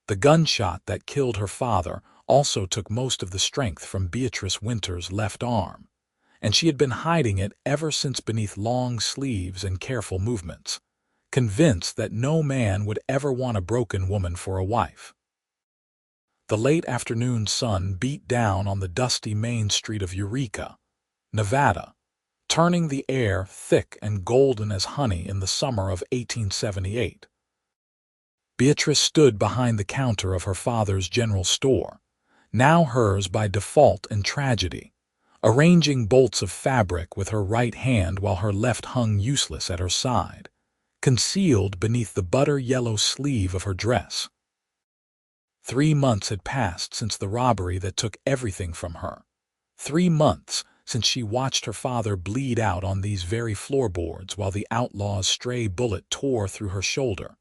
The gunshot that killed her father also took most of the strength from Beatrice Winters' left arm, and she had been hiding it ever since beneath long sleeves and careful movements, convinced that no man would ever want a broken woman for a wife. The late afternoon sun beat down on the dusty main street of Eureka, Nevada, turning the air thick and golden as honey in the summer of 1878. Beatrice stood behind the counter of her father's general store, now hers by default and tragedy, arranging bolts of fabric with her right hand while her left hung useless at her side, concealed beneath the butter-yellow sleeve of her dress. 3 months had passed since the robbery that took everything from her. 3 months since she watched her father bleed out on these very floorboards while the outlaw's stray bullet tore through her shoulder,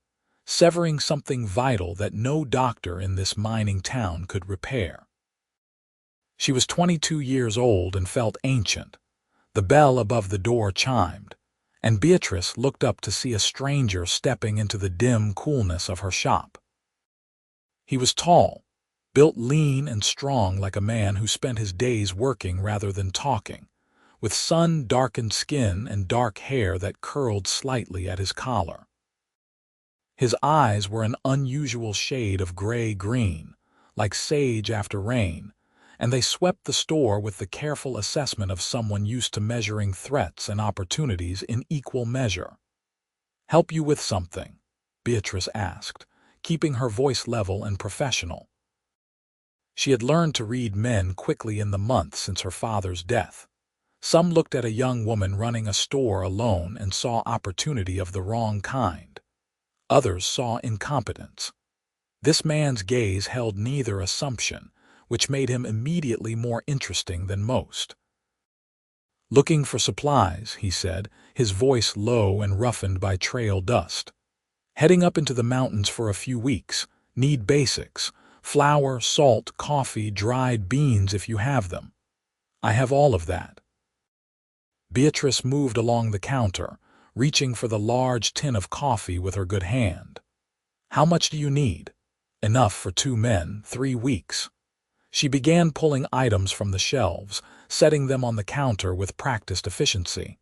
severing something vital that no doctor in this mining town could repair. She was 22 years old and felt ancient. The bell above the door chimed, and Beatrice looked up to see a stranger stepping into the dim coolness of her shop. He was tall, built lean and strong like a man who spent his days working rather than talking, with sun-darkened skin and dark hair that curled slightly at his collar. His eyes were an unusual shade of gray-green, like sage after rain, and they swept the store with the careful assessment of someone used to measuring threats and opportunities in equal measure. "Help you with something?" Beatrice asked, keeping her voice level and professional. She had learned to read men quickly in the months since her father's death. Some looked at a young woman running a store alone and saw opportunity of the wrong kind. Others saw incompetence. This man's gaze held neither assumption, which made him immediately more interesting than most. "Looking for supplies," he said, his voice low and roughened by trail dust. "Heading up into the mountains for a few weeks. Need basics. Flour, salt, coffee, dried beans if you have them." "I have all of that." Beatrice moved along the counter, reaching for the large tin of coffee with her good hand. "How much do you need?" "Enough for 2 men, 3 weeks." She began pulling items from the shelves, setting them on the counter with practiced efficiency.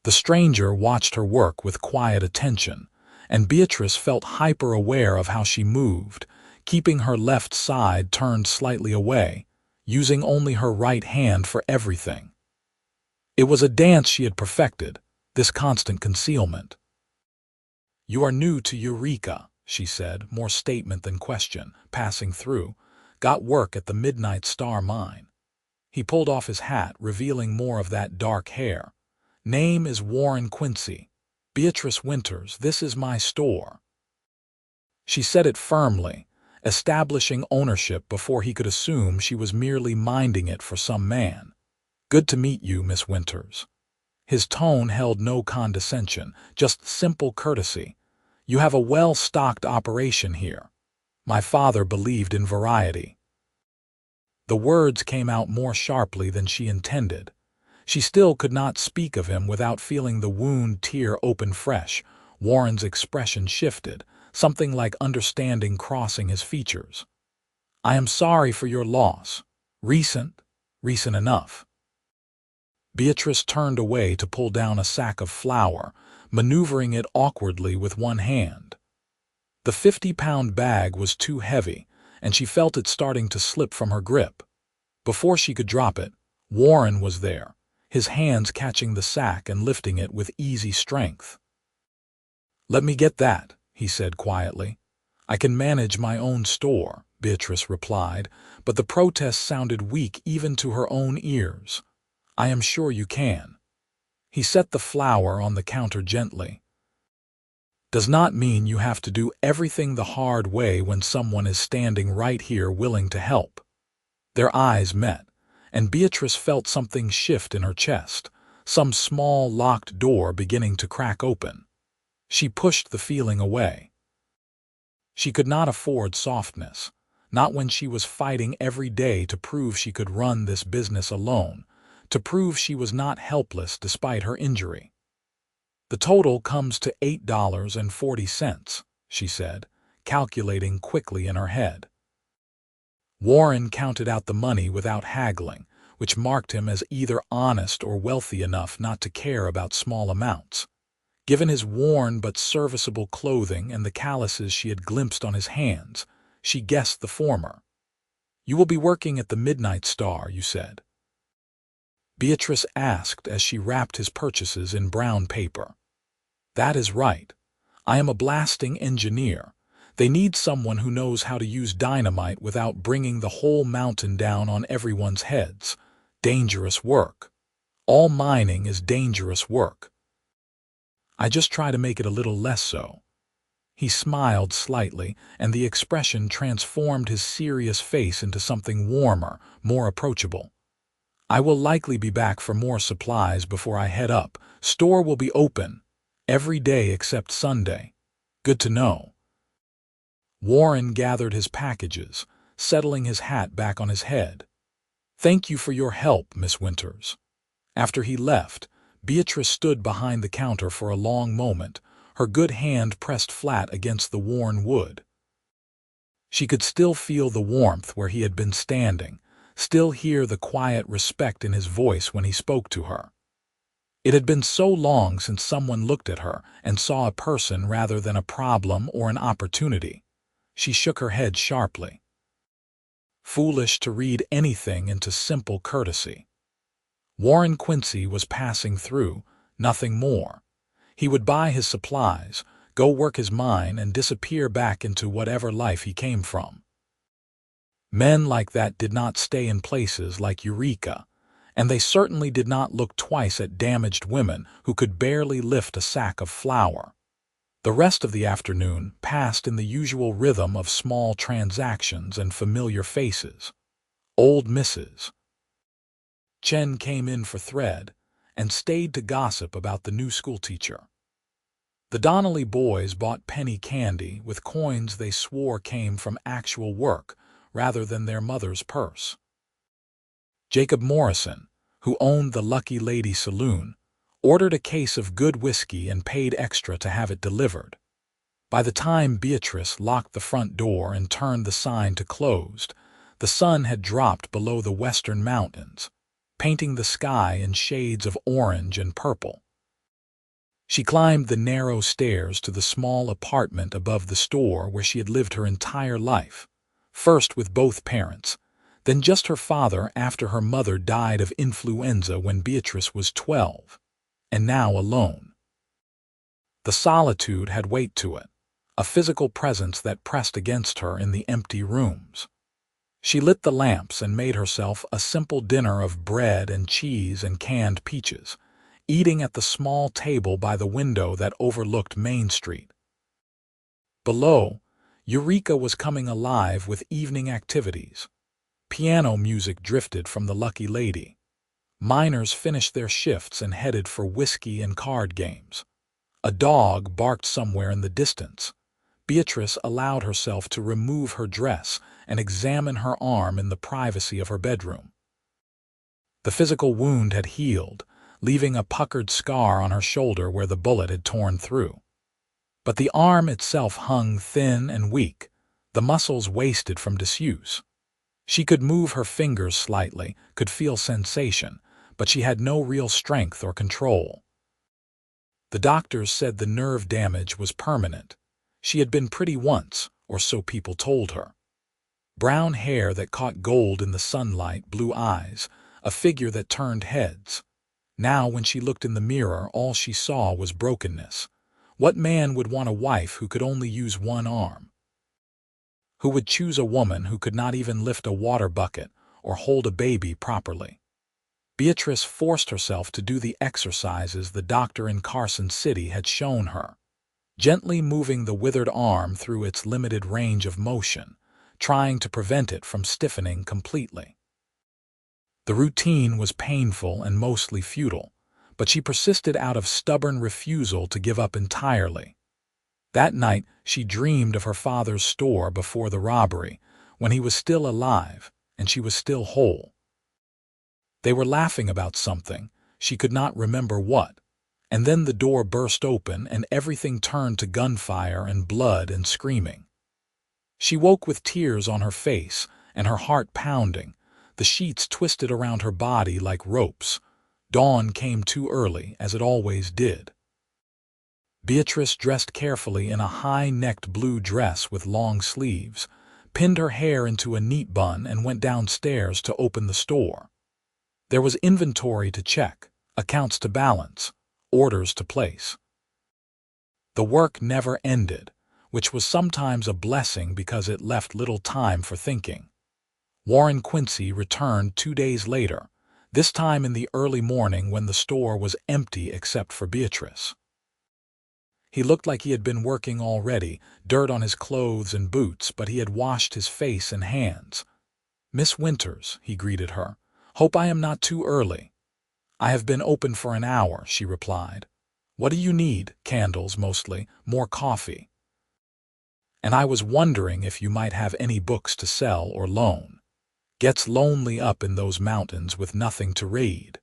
The stranger watched her work with quiet attention, and Beatrice felt hyper-aware of how she moved, keeping her left side turned slightly away, using only her right hand for everything. It was a dance she had perfected, this constant concealment. "You are new to Eureka," she said, more statement than question, passing through. "Got work at the Midnight Star mine." He pulled off his hat, revealing more of that dark hair. "Name is Warren Quincy. Beatrice Winters, this is my store." She said it firmly, establishing ownership before he could assume she was merely minding it for some man. "Good to meet you, Miss Winters." His tone held no condescension, just simple courtesy. "You have a well-stocked operation here. My father believed in variety." The words came out more sharply than she intended. She still could not speak of him without feeling the wound tear open fresh. Warren's expression shifted, something like understanding crossing his features. "I am sorry for your loss. Recent? Recent enough." Beatrice turned away to pull down a sack of flour, maneuvering it awkwardly with one hand. The 50-pound bag was too heavy, and she felt it starting to slip from her grip. Before she could drop it, Warren was there, his hands catching the sack and lifting it with easy strength. "Let me get that," he said quietly. "I can manage my own store," Beatrice replied, but the protest sounded weak even to her own ears. "I am sure you can." He set the flour on the counter gently. "Does not mean you have to do everything the hard way when someone is standing right here willing to help." Their eyes met, and Beatrice felt something shift in her chest, some small locked door beginning to crack open. She pushed the feeling away. She could not afford softness, not when she was fighting every day to prove she could run this business alone, to prove she was not helpless despite her injury. "The total comes to $8.40, she said, calculating quickly in her head. Warren counted out the money without haggling, which marked him as either honest or wealthy enough not to care about small amounts. Given his worn but serviceable clothing and the calluses she had glimpsed on his hands, she guessed the former. "You will be working at the Midnight Star, you said?" Beatrice asked as she wrapped his purchases in brown paper. "That is right. I am a blasting engineer. They need someone who knows how to use dynamite without bringing the whole mountain down on everyone's heads. Dangerous work. All mining is dangerous work. I just try to make it a little less so." He smiled slightly, and the expression transformed his serious face into something warmer, more approachable. "I will likely be back for more supplies before I head up. Store will be open every day except Sunday." "Good to know." Warren gathered his packages, settling his hat back on his head. "Thank you for your help, Miss Winters." After he left, Beatrice stood behind the counter for a long moment, her good hand pressed flat against the worn wood. She could still feel the warmth where he had been standing, still hear the quiet respect in his voice when he spoke to her. It had been so long since someone looked at her and saw a person rather than a problem or an opportunity. She shook her head sharply. Foolish to read anything into simple courtesy. Warren Quincy was passing through, nothing more. He would buy his supplies, go work his mine, and disappear back into whatever life he came from. Men like that did not stay in places like Eureka, and they certainly did not look twice at damaged women who could barely lift a sack of flour. The rest of the afternoon passed in the usual rhythm of small transactions and familiar faces. Old Mrs. Chen came in for thread and stayed to gossip about the new schoolteacher. The Donnelly boys bought penny candy with coins they swore came from actual work rather than their mother's purse. Jacob Morrison, who owned the Lucky Lady Saloon, ordered a case of good whiskey and paid extra to have it delivered. By the time Beatrice locked the front door and turned the sign to closed, the sun had dropped below the western mountains, painting the sky in shades of orange and purple. She climbed the narrow stairs to the small apartment above the store where she had lived her entire life, first with both parents, then just her father after her mother died of influenza when Beatrice was 12, and now alone. The solitude had weight to it, a physical presence that pressed against her in the empty rooms. She lit the lamps and made herself a simple dinner of bread and cheese and canned peaches, eating at the small table by the window that overlooked Main Street. Below, Eureka was coming alive with evening activities. Piano music drifted from the Lucky Lady. Miners finished their shifts and headed for whiskey and card games. A dog barked somewhere in the distance. Beatrice allowed herself to remove her dress and examine her arm in the privacy of her bedroom. The physical wound had healed, leaving a puckered scar on her shoulder where the bullet had torn through. But the arm itself hung thin and weak, the muscles wasted from disuse. She could move her fingers slightly, could feel sensation, but she had no real strength or control. The doctors said the nerve damage was permanent. She had been pretty once, or so people told her. Brown hair that caught gold in the sunlight, blue eyes, a figure that turned heads. Now when she looked in the mirror, all she saw was brokenness. What man would want a wife who could only use one arm? Who would choose a woman who could not even lift a water bucket or hold a baby properly? Beatrice forced herself to do the exercises the doctor in Carson City had shown her, gently moving the withered arm through its limited range of motion, trying to prevent it from stiffening completely. The routine was painful and mostly futile, but she persisted out of stubborn refusal to give up entirely. That night, she dreamed of her father's store before the robbery, when he was still alive and she was still whole. They were laughing about something, she could not remember what, and then the door burst open and everything turned to gunfire and blood and screaming. She woke with tears on her face and her heart pounding, the sheets twisted around her body like ropes. Dawn came too early, as it always did. Beatrice, dressed carefully in a high-necked blue dress with long sleeves, pinned her hair into a neat bun and went downstairs to open the store. There was inventory to check, accounts to balance, orders to place. The work never ended, which was sometimes a blessing because it left little time for thinking. Warren Quincy returned 2 days later, this time in the early morning when the store was empty except for Beatrice. He looked like he had been working already, dirt on his clothes and boots, but he had washed his face and hands. "Miss Winters," he greeted her. "Hope I am not too early." "I have been open for an hour," she replied. "What do you need?" "Candles, mostly. More coffee. And I was wondering if you might have any books to sell or loan. Gets lonely up in those mountains with nothing to read."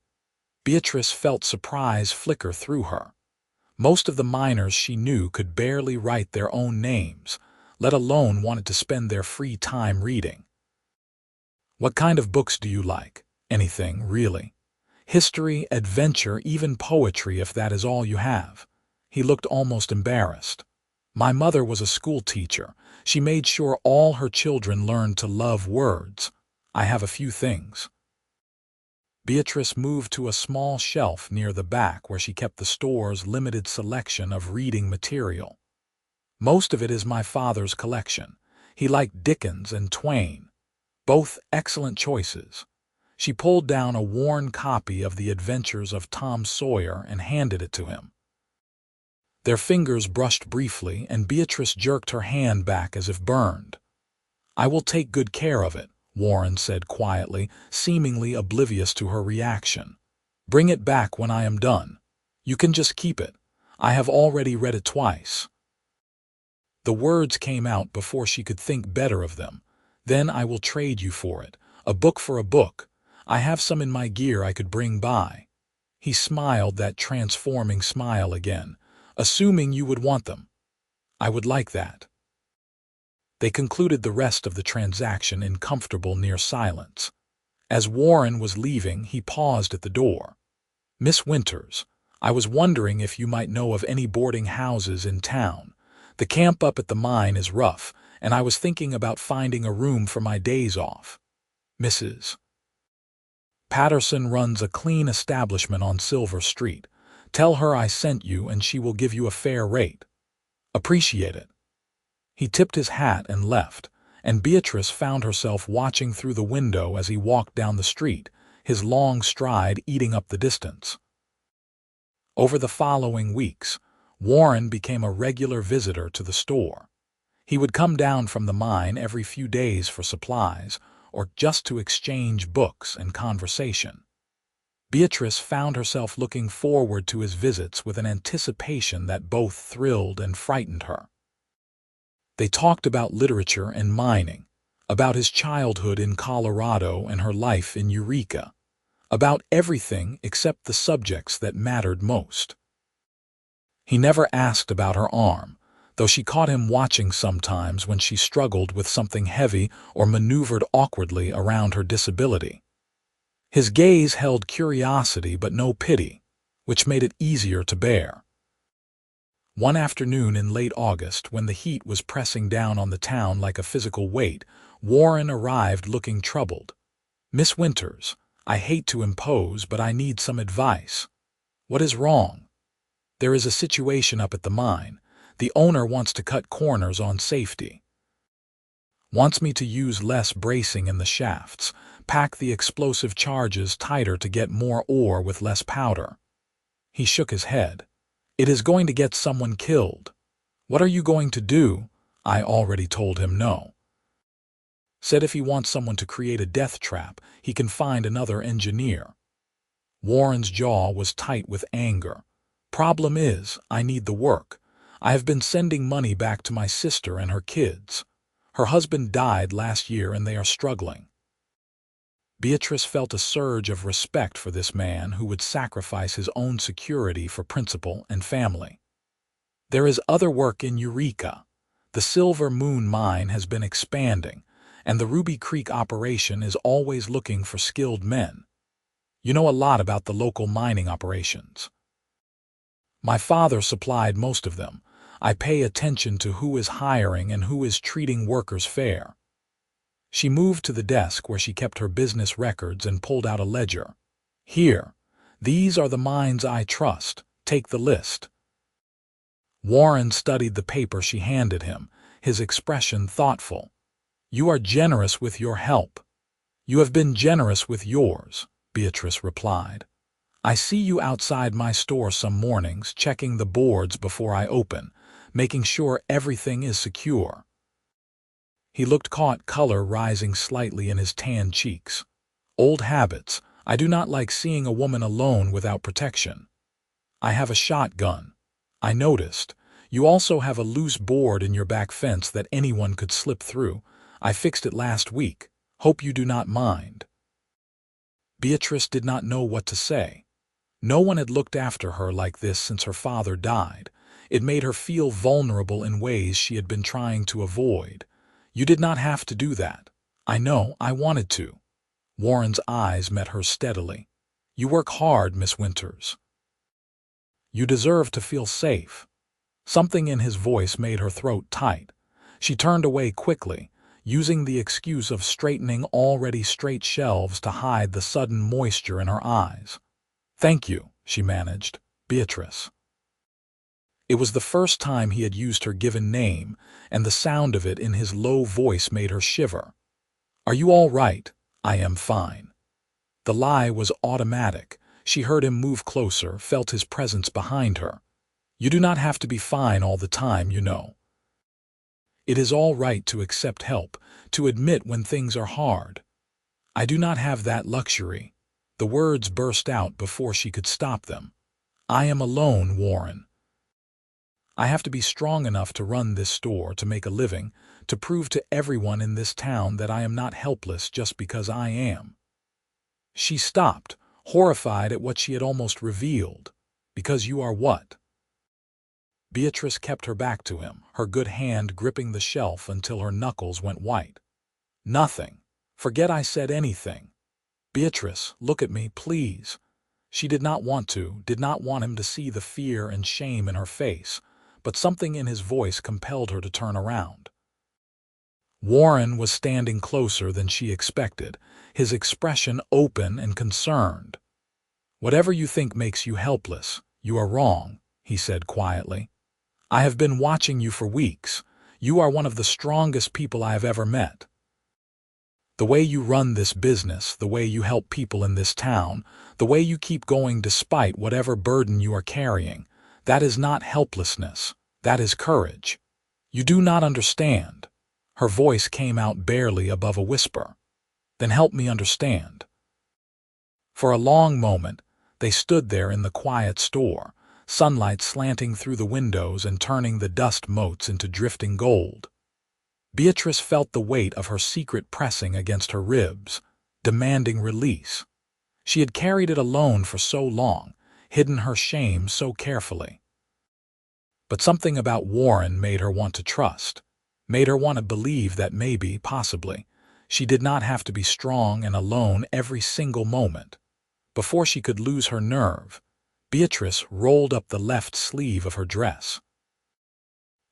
Beatrice felt surprise flicker through her. Most of the miners she knew could barely write their own names, let alone wanted to spend their free time reading. "What kind of books do you like?" "Anything, really. History, adventure, even poetry if that is all you have." He looked almost embarrassed. "My mother was a school teacher. She made sure all her children learned to love words. I have a few things." Beatrice moved to a small shelf near the back where she kept the store's limited selection of reading material. "Most of it is my father's collection. He liked Dickens and Twain. Both excellent choices." She pulled down a worn copy of The Adventures of Tom Sawyer and handed it to him. Their fingers brushed briefly, and Beatrice jerked her hand back as if burned. "I will take good care of it," Warren said quietly, seemingly oblivious to her reaction. "Bring it back when I am done. You can just keep it. I have already read it twice." The words came out before she could think better of them. "Then I will trade you for it. A book for a book. I have some in my gear I could bring by." He smiled that transforming smile again. "Assuming you would want them." "I would like that." They concluded the rest of the transaction in comfortable near silence. As Warren was leaving, he paused at the door. "Miss Winters, I was wondering if you might know of any boarding houses in town. The camp up at the mine is rough, and I was thinking about finding a room for my days off. Mrs. Patterson runs a clean establishment on Silver Street. Tell her I sent you and she will give you a fair rate. Appreciate it." He tipped his hat and left, and Beatrice found herself watching through the window as he walked down the street, his long stride eating up the distance. Over the following weeks, Warren became a regular visitor to the store. He would come down from the mine every few days for supplies, or just to exchange books and conversation. Beatrice found herself looking forward to his visits with an anticipation that both thrilled and frightened her. They talked about literature and mining, about his childhood in Colorado and her life in Eureka, about everything except the subjects that mattered most. He never asked about her arm, though she caught him watching sometimes when she struggled with something heavy or maneuvered awkwardly around her disability. His gaze held curiosity but no pity, which made it easier to bear. One afternoon in late August, when the heat was pressing down on the town like a physical weight, Warren arrived looking troubled. "Miss Winters, I hate to impose, but I need some advice." "What is wrong?" "There is a situation up at the mine. The owner wants to cut corners on safety. Wants me to use less bracing in the shafts, pack the explosive charges tighter to get more ore with less powder." He shook his head. "It is going to get someone killed." "What are you going to do?" I already told him no. Said if he wants someone to create a death trap, he can find another engineer. Warren's jaw was tight with anger. "Problem is, I need the work. I have been sending money back to my sister and her kids. Her husband died last year and they are struggling." Beatrice felt a surge of respect for this man who would sacrifice his own security for principle and family. "There is other work in Eureka. The Silver Moon mine has been expanding, and the Ruby Creek operation is always looking for skilled men. You know a lot about the local mining operations. My father supplied most of them. I pay attention to who is hiring and who is treating workers fair. She moved to the desk where she kept her business records and pulled out a ledger. Here, these are the mines I trust. Take the list. Warren studied the paper she handed him, his expression thoughtful. You are generous with your help. You have been generous with yours, Beatrice replied. I see you outside my store some mornings, checking the boards before I open, making sure everything is secure. He looked caught, color rising slightly in his tan cheeks. Old habits. I do not like seeing a woman alone without protection. I have a shotgun. I noticed. You also have a loose board in your back fence that anyone could slip through. I fixed it last week. Hope you do not mind. Beatrice did not know what to say. No one had looked after her like this since her father died. It made her feel vulnerable in ways she had been trying to avoid. You did not have to do that. I know, I wanted to. Warren's eyes met hers steadily. You work hard, Miss Winters. You deserve to feel safe. Something in his voice made her throat tight. She turned away quickly, using the excuse of straightening already straight shelves to hide the sudden moisture in her eyes. Thank you, she managed. Beatrice. It was the first time he had used her given name, and the sound of it in his low voice made her shiver. Are you all right? I am fine. The lie was automatic. She heard him move closer, felt his presence behind her. You do not have to be fine all the time, you know. It is all right to accept help, to admit when things are hard. I do not have that luxury. The words burst out before she could stop them. I am alone, Warren. I have to be strong enough to run this store, to make a living, to prove to everyone in this town that I am not helpless just because I am. She stopped, horrified at what she had almost revealed. Because you are what? Beatrice kept her back to him, her good hand gripping the shelf until her knuckles went white. Nothing. Forget I said anything. Beatrice, look at me, please. She did not want him to see the fear and shame in her face, but something in his voice compelled her to turn around. Warren was standing closer than she expected, his expression open and concerned. Whatever you think makes you helpless, you are wrong, he said quietly. I have been watching you for weeks. You are one of the strongest people I have ever met. The way you run this business, the way you help people in this town, the way you keep going despite whatever burden you are carrying, that is not helplessness. That is courage. You do not understand. Her voice came out barely above a whisper. Then help me understand. For a long moment, they stood there in the quiet store, sunlight slanting through the windows and turning the dust motes into drifting gold. Beatrice felt the weight of her secret pressing against her ribs, demanding release. She had carried it alone for so long, hidden her shame so carefully. But something about Warren made her want to trust, made her want to believe that maybe, possibly, she did not have to be strong and alone every single moment. Before she could lose her nerve, Beatrice rolled up the left sleeve of her dress.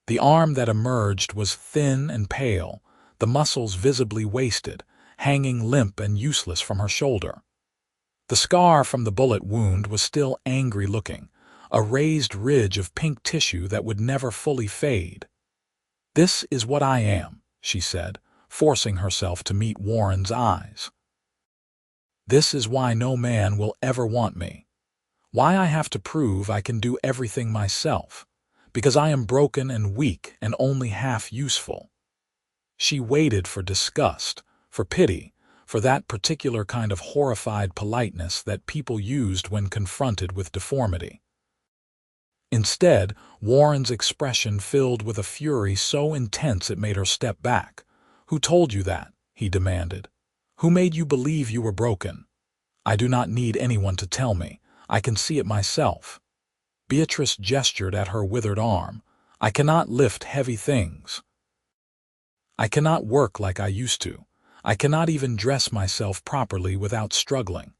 The arm that emerged was thin and pale, the muscles visibly wasted, hanging limp and useless from her shoulder. The scar from the bullet wound was still angry-looking, a raised ridge of pink tissue that would never fully fade. This is what I am, she said, forcing herself to meet Warren's eyes. This is why no man will ever want me. Why I have to prove I can do everything myself. Because I am broken and weak and only half useful. She waited for disgust, for pity, for that particular kind of horrified politeness that people used when confronted with deformity. Instead, Warren's expression filled with a fury so intense it made her step back. Who told you that? He demanded. Who made you believe you were broken? I do not need anyone to tell me. I can see it myself. Beatrice gestured at her withered arm. I cannot lift heavy things. I cannot work like I used to. I cannot even dress myself properly without struggling.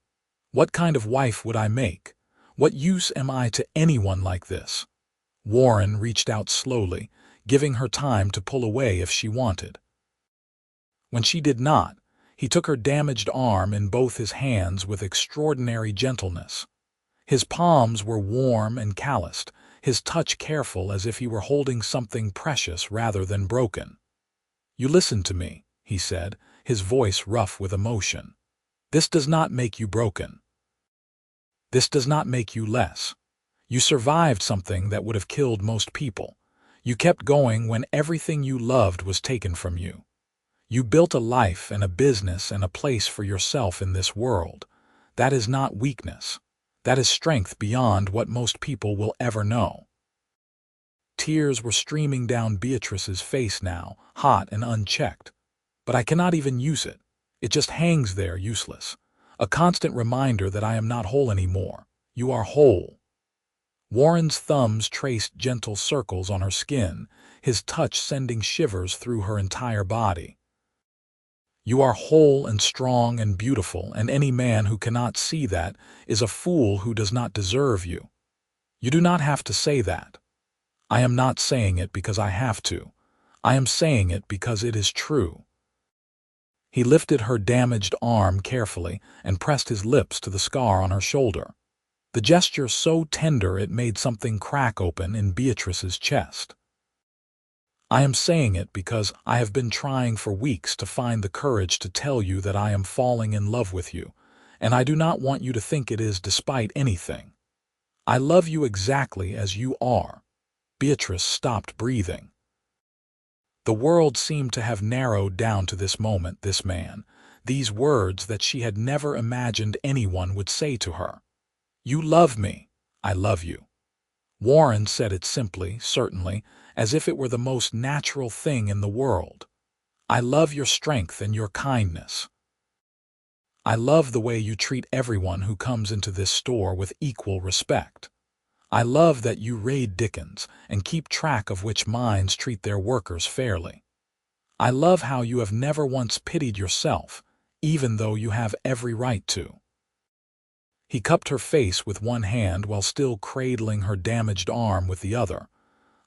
What kind of wife would I make? What use am I to anyone like this? Warren reached out slowly, giving her time to pull away if she wanted. When she did not, he took her damaged arm in both his hands with extraordinary gentleness. His palms were warm and calloused, his touch careful as if he were holding something precious rather than broken. "You listen to me," he said, his voice rough with emotion. "This does not make you broken. This does not make you less. You survived something that would have killed most people. You kept going when everything you loved was taken from you. You built a life and a business and a place for yourself in this world. That is not weakness. That is strength beyond what most people will ever know." Tears were streaming down Beatrice's face now, hot and unchecked. "But I cannot even use it. It just hangs there useless. A constant reminder that I am not whole anymore. You are whole." Warren's thumbs traced gentle circles on her skin, his touch sending shivers through her entire body. "You are whole and strong and beautiful, and any man who cannot see that is a fool who does not deserve you. You do not have to say that. I am not saying it because I have to. I am saying it because it is true." He lifted her damaged arm carefully and pressed his lips to the scar on her shoulder. The gesture so tender it made something crack open in Beatrice's chest. "I am saying it because I have been trying for weeks to find the courage to tell you that I am falling in love with you, and I do not want you to think it is despite anything. I love you exactly as you are." Beatrice stopped breathing. The world seemed to have narrowed down to this moment, this man, these words that she had never imagined anyone would say to her. "You love me. I love you." Warren said it simply, certainly, as if it were the most natural thing in the world. "I love your strength and your kindness. I love the way you treat everyone who comes into this store with equal respect. I love that you raid Dickens and keep track of which mines treat their workers fairly. I love how you have never once pitied yourself, even though you have every right to." He cupped her face with one hand while still cradling her damaged arm with the other.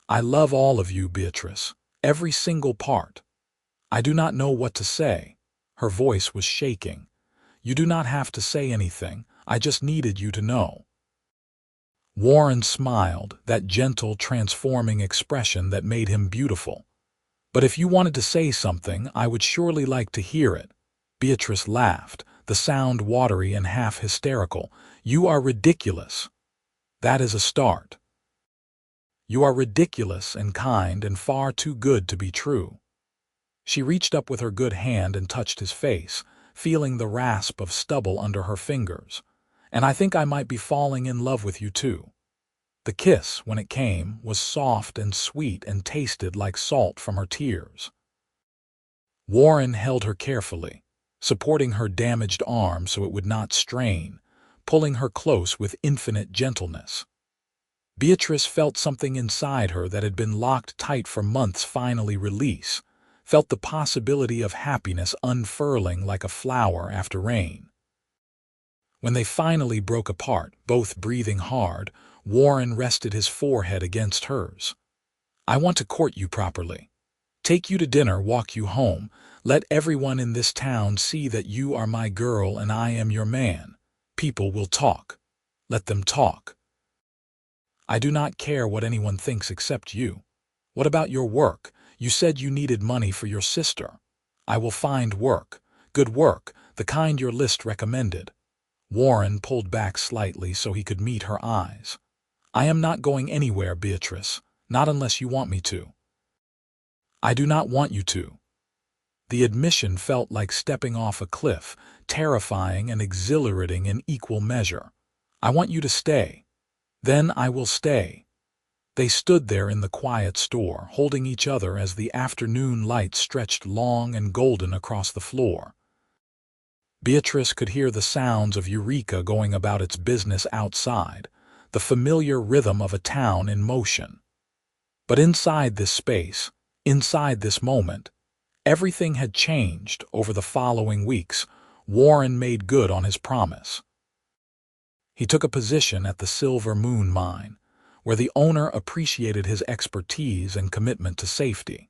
"I love all of you, Beatrice, every single part. I do not know what to say." Her voice was shaking. "You do not have to say anything. I just needed you to know." Warren smiled, that gentle, transforming expression that made him beautiful. "But if you wanted to say something, I would surely like to hear it." Beatrice laughed, the sound watery and half hysterical. "You are ridiculous." "That is a start." "You are ridiculous and kind and far too good to be true." She reached up with her good hand and touched his face, feeling the rasp of stubble under her fingers. "And I think I might be falling in love with you too." The kiss, when it came, was soft and sweet and tasted like salt from her tears. Warren held her carefully, supporting her damaged arm so it would not strain, pulling her close with infinite gentleness. Beatrice felt something inside her that had been locked tight for months finally release, felt the possibility of happiness unfurling like a flower after rain. When they finally broke apart, both breathing hard, Warren rested his forehead against hers. "I want to court you properly. Take you to dinner, walk you home. Let everyone in this town see that you are my girl and I am your man. People will talk. Let them talk. I do not care what anyone thinks except you. What about your work? You said you needed money for your sister. I will find work, good work, the kind your list recommended." Warren pulled back slightly so he could meet her eyes. "I am not going anywhere, Beatrice, not unless you want me to." "I do not want you to." The admission felt like stepping off a cliff, terrifying and exhilarating in equal measure. "I want you to stay. Then I will stay." They stood there in the quiet store, holding each other as the afternoon light stretched long and golden across the floor. Beatrice could hear the sounds of Eureka going about its business outside, the familiar rhythm of a town in motion. But inside this space, inside this moment, Everything had changed over the following weeks. Warren made good on his promise. He took a position at the Silver Moon mine, where the owner appreciated his expertise and commitment to safety.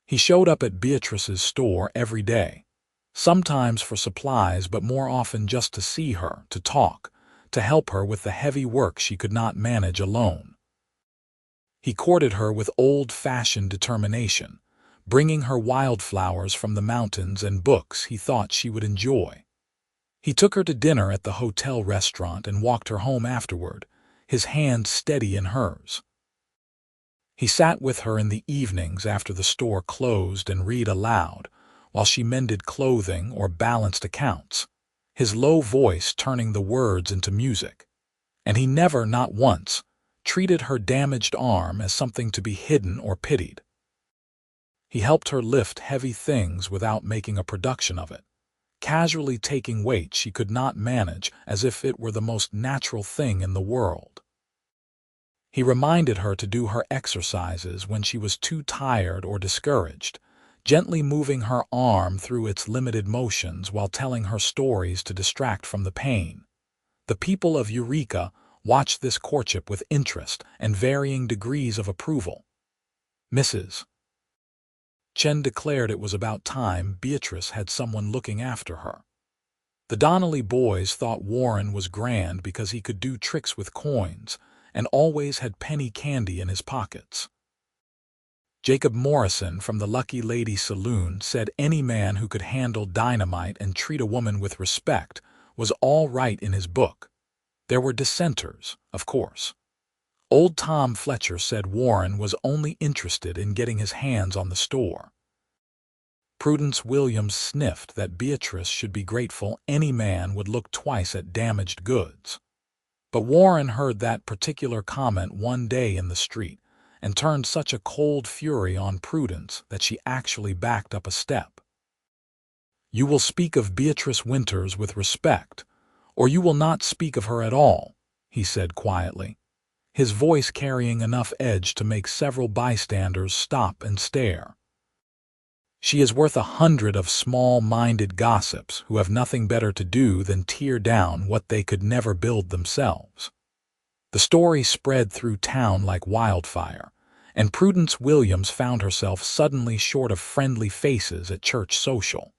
He showed up at Beatrice's store every day, sometimes for supplies but more often just to see her, to talk, to help her with the heavy work she could not manage alone. He courted her with old-fashioned determination, bringing her wildflowers from the mountains and books he thought she would enjoy. He took her to dinner at the hotel restaurant and walked her home afterward, his hand steady in hers. He sat with her in the evenings after the store closed and read aloud, while she mended clothing or balanced accounts, his low voice turning the words into music. And he never, not once, treated her damaged arm as something to be hidden or pitied. He helped her lift heavy things without making a production of it, casually taking weight she could not manage as if it were the most natural thing in the world. He reminded her to do her exercises when she was too tired or discouraged, gently moving her arm through its limited motions while telling her stories to distract from the pain. The people of Eureka watched this courtship with interest and varying degrees of approval. Mrs. Chen declared it was about time Beatrice had someone looking after her. The Donnelly boys thought Warren was grand because he could do tricks with coins and always had penny candy in his pockets. Jacob Morrison from the Lucky Lady Saloon said any man who could handle dynamite and treat a woman with respect was all right in his book. There were dissenters, of course. Old Tom Fletcher said Warren was only interested in getting his hands on the store. Prudence Williams sniffed that Beatrice should be grateful any man would look twice at damaged goods. But Warren heard that particular comment one day in the street and turned such a cold fury on Prudence that she actually backed up a step. "You will speak of Beatrice Winters with respect, or you will not speak of her at all," he said quietly, his voice carrying enough edge to make several bystanders stop and stare. "She is worth 100 of small-minded gossips who have nothing better to do than tear down what they could never build themselves." The story spread through town like wildfire, and Prudence Williams found herself suddenly short of friendly faces at church social.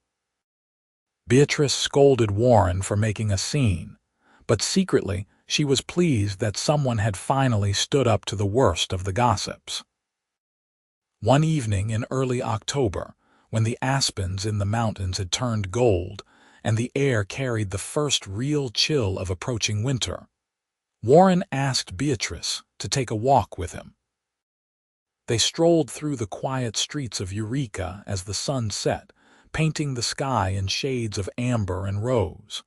Beatrice scolded Warren for making a scene, but secretly she was pleased that someone had finally stood up to the worst of the gossips. One evening in early October, when the aspens in the mountains had turned gold and the air carried the first real chill of approaching winter, Warren asked Beatrice to take a walk with him. They strolled through the quiet streets of Eureka as the sun set, painting the sky in shades of amber and rose.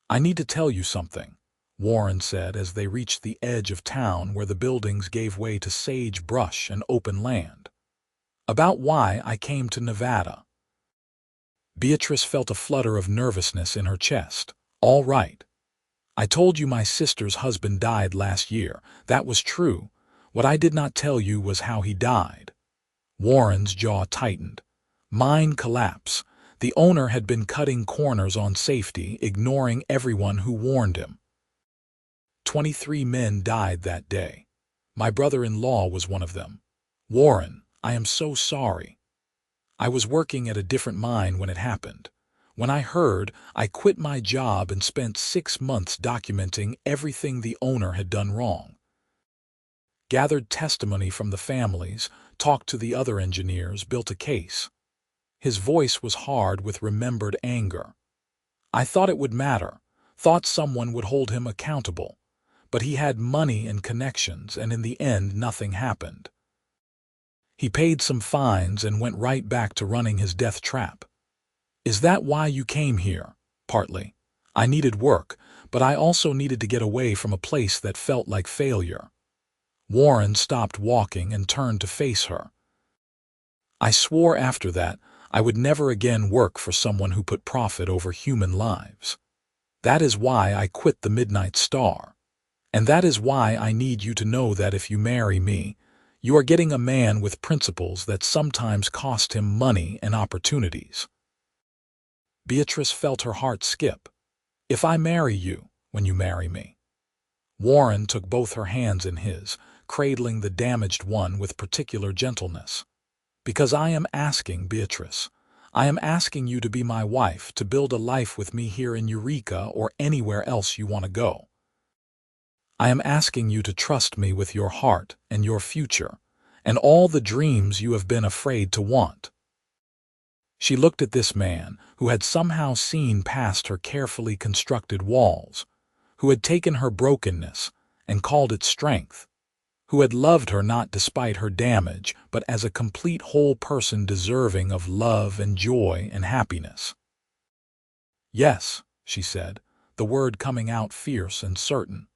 "I need to tell you something," Warren said as they reached the edge of town where the buildings gave way to sagebrush and open land. "About why I came to Nevada." Beatrice felt a flutter of nervousness in her chest. "All right. I told you my sister's husband died last year. That was true. What I did not tell you was how he died." Warren's jaw tightened. Mine collapse. The owner had been cutting corners on safety, ignoring everyone who warned him. 23 men died that day. My brother-in-law was one of them. "Warren, I am so sorry. I was working at a different mine when it happened. When I heard, I quit my job and spent 6 months documenting everything the owner had done wrong. Gathered testimony from the families, talked to the other engineers, built a case." His voice was hard with remembered anger. "I thought it would matter, thought someone would hold him accountable. But he had money and connections, and in the end nothing happened. He paid some fines and went right back to running his death trap." "Is that why you came here?" "Partly. I needed work, but I also needed to get away from a place that felt like failure." Warren stopped walking and turned to face her. "I swore after that I would never again work for someone who put profit over human lives. That is why I quit the Midnight Star. And that is why I need you to know that if you marry me, You are getting a man with principles that sometimes cost him money and opportunities." Beatrice felt her heart skip. "If I marry you, when you marry me." Warren took both her hands in his, cradling the damaged one with particular gentleness. "Because I am asking, Beatrice. I am asking you to be my wife, to build a life with me here in Eureka or anywhere else you want to go. I am asking you to trust me with your heart and your future, and all the dreams you have been afraid to want." She looked at this man who had somehow seen past her carefully constructed walls, who had taken her brokenness and called it strength, who had loved her not despite her damage, but as a complete whole person deserving of love and joy and happiness. "Yes," she said, the word coming out fierce and certain.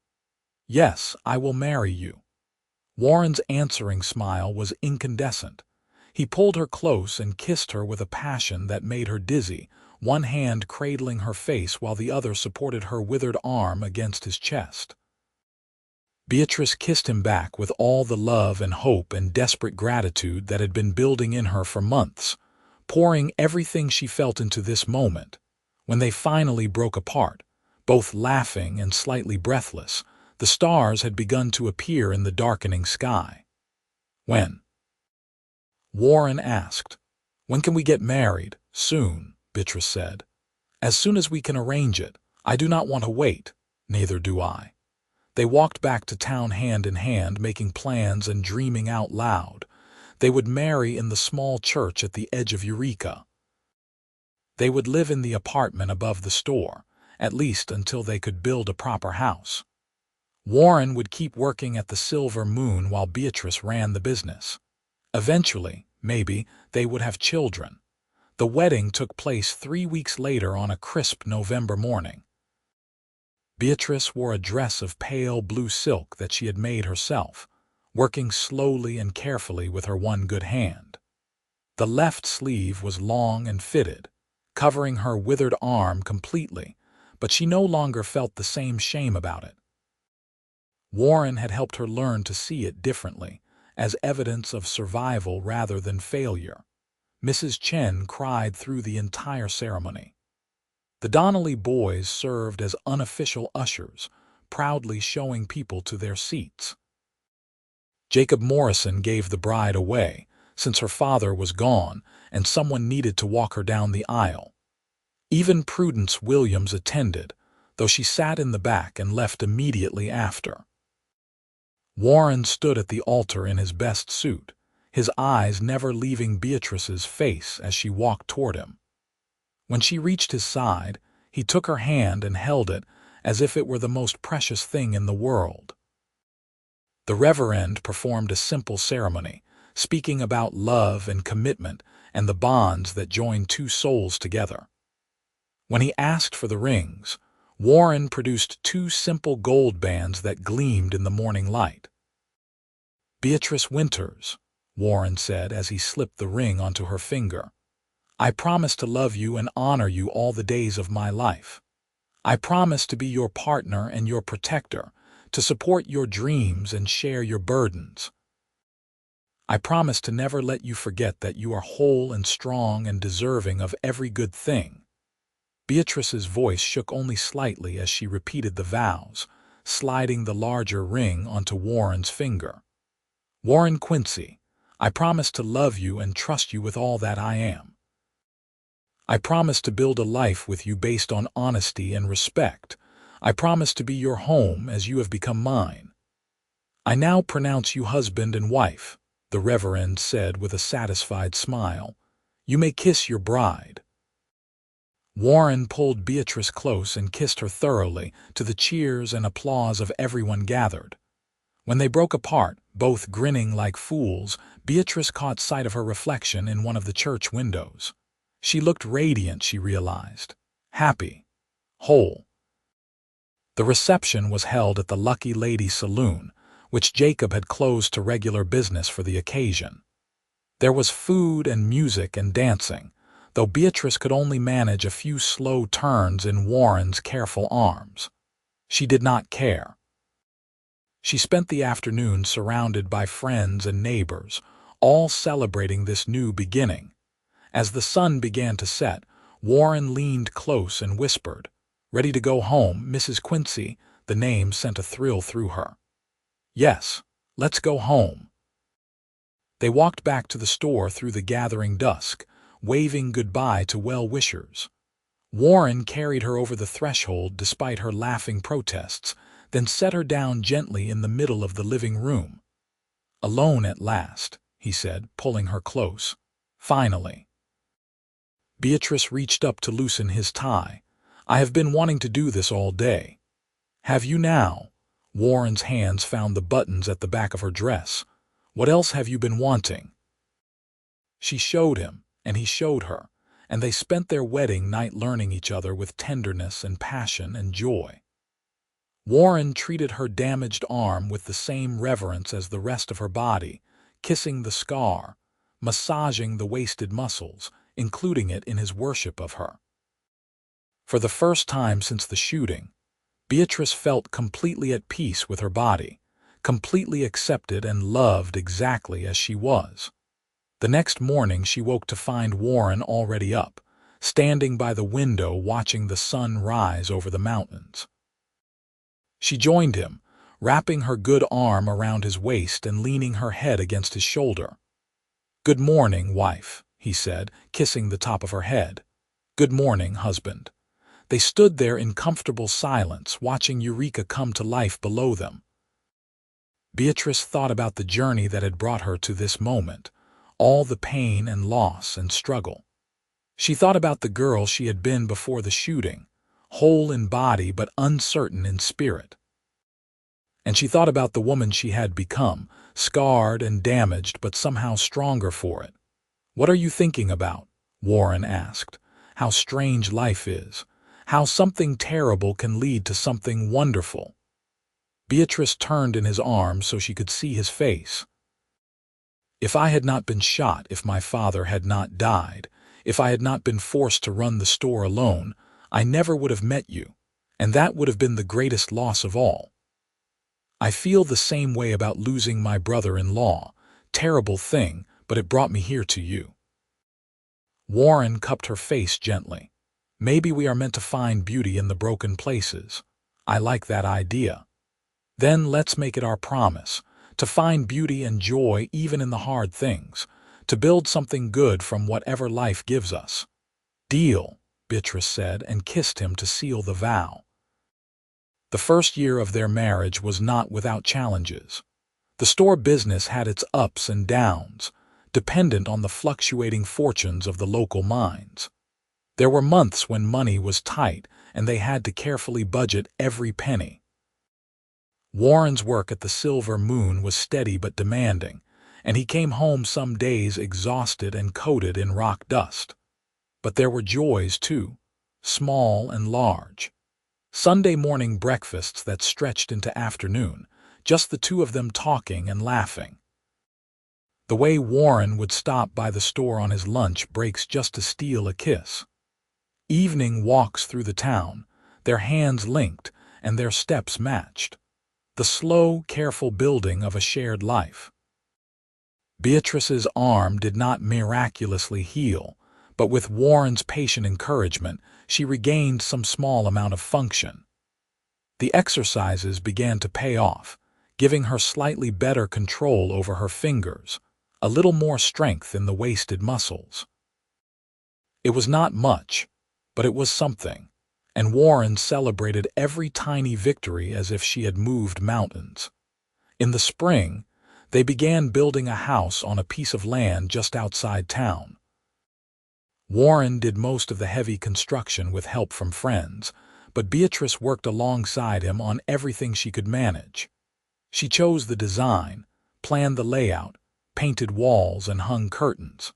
"Yes, I will marry you." Warren's answering smile was incandescent. He pulled her close and kissed her with a passion that made her dizzy, one hand cradling her face while the other supported her withered arm against his chest. Beatrice kissed him back with all the love and hope and desperate gratitude that had been building in her for months, pouring everything she felt into this moment. When they finally broke apart, both laughing and slightly breathless, the stars had begun to appear in the darkening sky. "When?" Warren asked. "When can we get married?" "Soon," Beatrice said. "As soon as we can arrange it. I do not want to wait." "Neither do I." They walked back to town hand in hand, making plans and dreaming out loud. They would marry in the small church at the edge of Eureka. They would live in the apartment above the store, at least until they could build a proper house. Warren would keep working at the Silver Moon while Beatrice ran the business. Eventually, maybe, they would have children. The wedding took place 3 weeks later on a crisp November morning. Beatrice wore a dress of pale blue silk that she had made herself, working slowly and carefully with her one good hand. The left sleeve was long and fitted, covering her withered arm completely, but she no longer felt the same shame about it. Warren had helped her learn to see it differently, as evidence of survival rather than failure. Mrs. Chen cried through the entire ceremony. The Donnelly boys served as unofficial ushers, proudly showing people to their seats. Jacob Morrison gave the bride away, since her father was gone and someone needed to walk her down the aisle. Even Prudence Williams attended, though she sat in the back and left immediately after. Warren stood at the altar in his best suit, his eyes never leaving Beatrice's face as she walked toward him. When she reached his side, he took her hand and held it as if it were the most precious thing in the world. The Reverend performed a simple ceremony, speaking about love and commitment and the bonds that join two souls together. When he asked for the rings, Warren produced 2 simple gold bands that gleamed in the morning light. "Beatrice Winters," Warren said as he slipped the ring onto her finger. "I promise to love you and honor you all the days of my life. I promise to be your partner and your protector, to support your dreams and share your burdens. I promise to never let you forget that you are whole and strong and deserving of every good thing." Beatrice's voice shook only slightly as she repeated the vows, sliding the larger ring onto Warren's finger. "Warren Quincy, I promise to love you and trust you with all that I am. I promise to build a life with you based on honesty and respect. I promise to be your home as you have become mine. I now pronounce you husband and wife," the Reverend said with a satisfied smile. "You may kiss your bride." Warren pulled Beatrice close and kissed her thoroughly, to the cheers and applause of everyone gathered. When they broke apart, both grinning like fools, Beatrice caught sight of her reflection in one of the church windows. She looked radiant, she realized. Happy. Whole. The reception was held at the Lucky Lady Saloon, which Jacob had closed to regular business for the occasion. There was food and music and dancing, though Beatrice could only manage a few slow turns in Warren's careful arms. She did not care. She spent the afternoon surrounded by friends and neighbors, all celebrating this new beginning. As the sun began to set, Warren leaned close and whispered, "Ready to go home, Mrs. Quincy?" The name sent a thrill through her. "Yes, let's go home." They walked back to the store through the gathering dusk, waving goodbye to well-wishers. Warren carried her over the threshold despite her laughing protests, then set her down gently in the middle of the living room. "Alone at last," he said, pulling her close. "Finally." Beatrice reached up to loosen his tie. "I have been wanting to do this all day." "Have you now?" Warren's hands found the buttons at the back of her dress. "What else have you been wanting?" She showed him, and he showed her, and they spent their wedding night learning each other with tenderness and passion and joy. Warren treated her damaged arm with the same reverence as the rest of her body, kissing the scar, massaging the wasted muscles, including it in his worship of her. For the first time since the shooting, Beatrice felt completely at peace with her body, completely accepted and loved exactly as she was. The next morning she woke to find Warren already up, standing by the window watching the sun rise over the mountains. She joined him, wrapping her good arm around his waist and leaning her head against his shoulder. "Good morning, wife," he said, kissing the top of her head. "Good morning, husband." They stood there in comfortable silence, watching Eureka come to life below them. Beatrice thought about the journey that had brought her to this moment, all the pain and loss and struggle. She thought about the girl she had been before the shooting, whole in body but uncertain in spirit. And she thought about the woman she had become, scarred and damaged but somehow stronger for it. "What are you thinking about?" Warren asked. "How strange life is. How something terrible can lead to something wonderful." Beatrice turned in his arms so she could see his face. "If I had not been shot, if my father had not died, if I had not been forced to run the store alone, I never would have met you, and that would have been the greatest loss of all. I feel the same way about losing my brother-in-law. Terrible thing, but it brought me here to you." Warren cupped her face gently. "Maybe we are meant to find beauty in the broken places. I like that idea. Then let's make it our promise, to find beauty and joy even in the hard things, to build something good from whatever life gives us." "Deal," Beatrice said, and kissed him to seal the vow. The first year of their marriage was not without challenges. The store business had its ups and downs, dependent on the fluctuating fortunes of the local mines. There were months when money was tight and they had to carefully budget every penny. Warren's work at the Silver Moon was steady but demanding, and he came home some days exhausted and coated in rock dust. But there were joys too, small and large. Sunday morning breakfasts that stretched into afternoon, just the two of them talking and laughing. The way Warren would stop by the store on his lunch breaks just to steal a kiss. Evening walks through the town, their hands linked and their steps matched. The slow, careful building of a shared life. Beatrice's arm did not miraculously heal, but with Warren's patient encouragement, she regained some small amount of function. The exercises began to pay off, giving her slightly better control over her fingers, a little more strength in the wasted muscles. It was not much, but it was something, and Warren celebrated every tiny victory as if she had moved mountains. In the spring, they began building a house on a piece of land just outside town. Warren did most of the heavy construction with help from friends, but Beatrice worked alongside him on everything she could manage. She chose the design, planned the layout, painted walls, and hung curtains.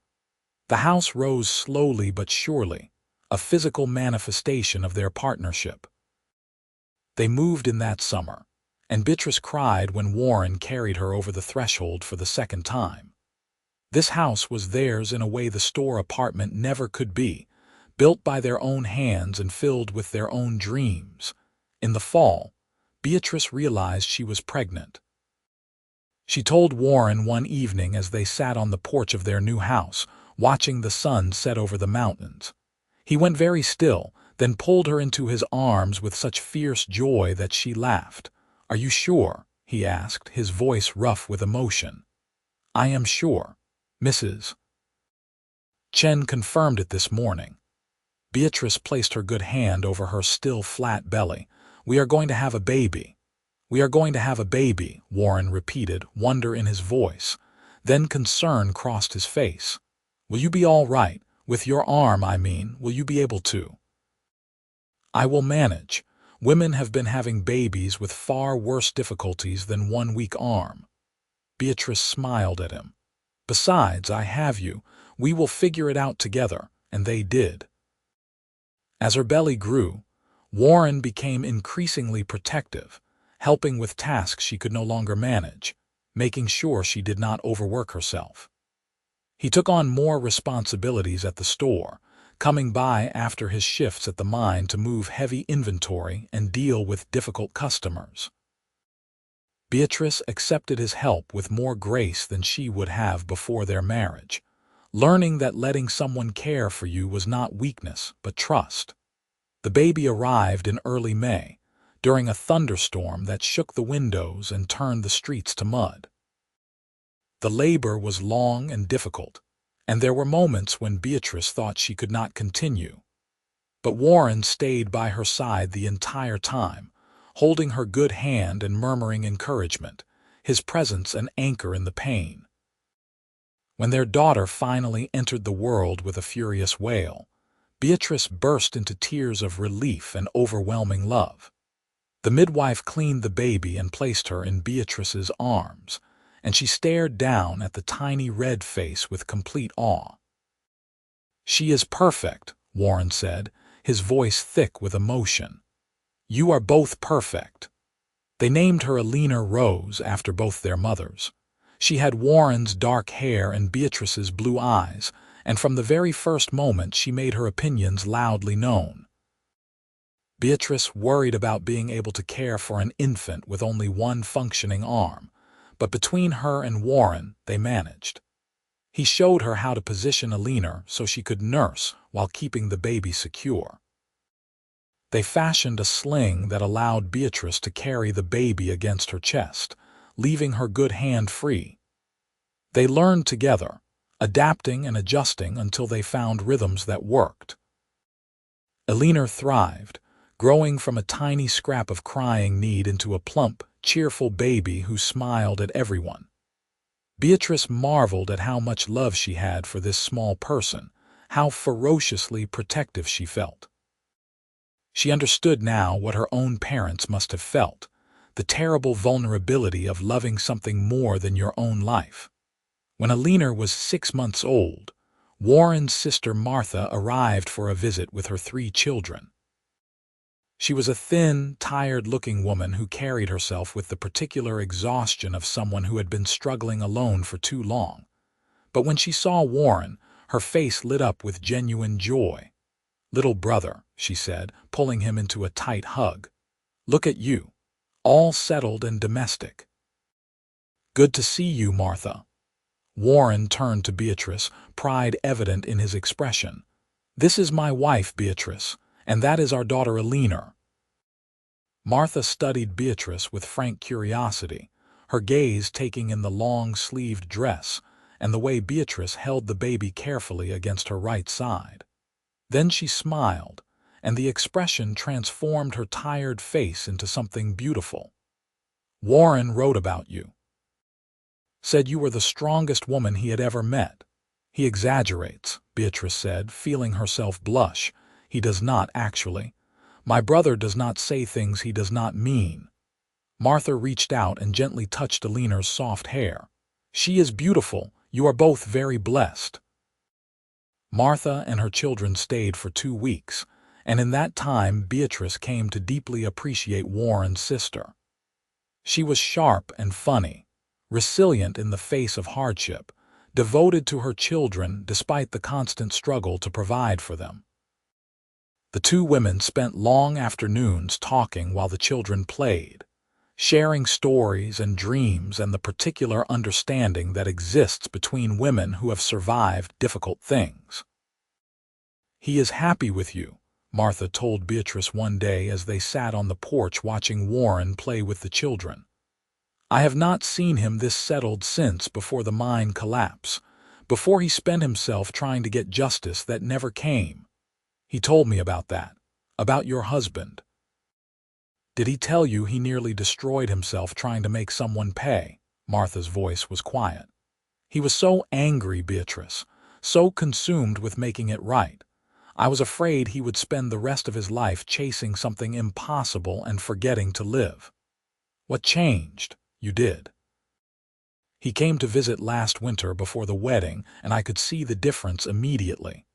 The house rose slowly but surely, a physical manifestation of their partnership. They moved in that summer, and Beatrice cried when Warren carried her over the threshold for the second time. This house was theirs in a way the store apartment never could be, built by their own hands and filled with their own dreams. In the fall, Beatrice realized she was pregnant. She told Warren one evening as they sat on the porch of their new house, watching the sun set over the mountains. He went very still, then pulled her into his arms with such fierce joy that she laughed. "Are you sure?" he asked, his voice rough with emotion. "I am sure. Mrs. Chen confirmed it this morning." Beatrice placed her good hand over her still flat belly. "We are going to have a baby." "We are going to have a baby," Warren repeated, wonder in his voice. Then concern crossed his face. "Will you be all right? With your arm, I mean, will you be able to?" "I will manage. Women have been having babies with far worse difficulties than one weak arm." Beatrice smiled at him. "Besides, I have you. We will figure it out together," and they did. As her belly grew, Warren became increasingly protective, helping with tasks she could no longer manage, making sure she did not overwork herself. He took on more responsibilities at the store, coming by after his shifts at the mine to move heavy inventory and deal with difficult customers. Beatrice accepted his help with more grace than she would have before their marriage, learning that letting someone care for you was not weakness but trust. The baby arrived in early May, during a thunderstorm that shook the windows and turned the streets to mud. The labor was long and difficult, and there were moments when Beatrice thought she could not continue. But Warren stayed by her side the entire time, holding her good hand and murmuring encouragement, his presence an anchor in the pain. When their daughter finally entered the world with a furious wail, Beatrice burst into tears of relief and overwhelming love. The midwife cleaned the baby and placed her in Beatrice's arms, and she stared down at the tiny red face with complete awe. "She is perfect," Warren said, his voice thick with emotion. "You are both perfect." They named her Alina Rose after both their mothers. She had Warren's dark hair and Beatrice's blue eyes, and from the very first moment she made her opinions loudly known. Beatrice worried about being able to care for an infant with only one functioning arm, but between her and Warren they managed. He showed her how to position Alina so she could nurse while keeping the baby secure. They fashioned a sling that allowed Beatrice to carry the baby against her chest, leaving her good hand free. They learned together, adapting and adjusting until they found rhythms that worked. Alina thrived, growing from a tiny scrap of crying need into a plump, cheerful baby who smiled at everyone. Beatrice marveled at how much love she had for this small person, how ferociously protective she felt. She understood now what her own parents must have felt, the terrible vulnerability of loving something more than your own life. When Alina was 6 months old, Warren's sister Martha arrived for a visit with her 3 children. She was a thin, tired-looking woman who carried herself with the particular exhaustion of someone who had been struggling alone for too long. But when she saw Warren, her face lit up with genuine joy. "Little brother," she said, pulling him into a tight hug. "Look at you, all settled and domestic." "Good to see you, Martha." Warren turned to Beatrice, pride evident in his expression. "This is my wife, Beatrice, and that is our daughter Alina." Martha studied Beatrice with frank curiosity, her gaze taking in the long-sleeved dress and the way Beatrice held the baby carefully against her right side. Then she smiled, and the expression transformed her tired face into something beautiful. "Warren wrote about you. Said you were the strongest woman he had ever met." "He exaggerates," Beatrice said, feeling herself blush. "He does not, actually. My brother does not say things he does not mean." Martha reached out and gently touched Alina's soft hair. "She is beautiful. You are both very blessed." Martha and her children stayed for 2 weeks, and in that time Beatrice came to deeply appreciate Warren's sister. She was sharp and funny, resilient in the face of hardship, devoted to her children despite the constant struggle to provide for them. The 2 women spent long afternoons talking while the children played. sharing stories and dreams and the particular understanding that exists between women who have survived difficult things. "He is happy with you," Martha told Beatrice one day as they sat on the porch watching Warren play with the children. "I have not seen him this settled since before the mine collapse, before he spent himself trying to get justice that never came. He told me about that, about your husband." "Did he tell you he nearly destroyed himself trying to make someone pay?" Martha's voice was quiet. "He was so angry, Beatrice, so consumed with making it right. I was afraid he would spend the rest of his life chasing something impossible and forgetting to live." "What changed?" "You did. He came to visit last winter before the wedding, and I could see the difference immediately.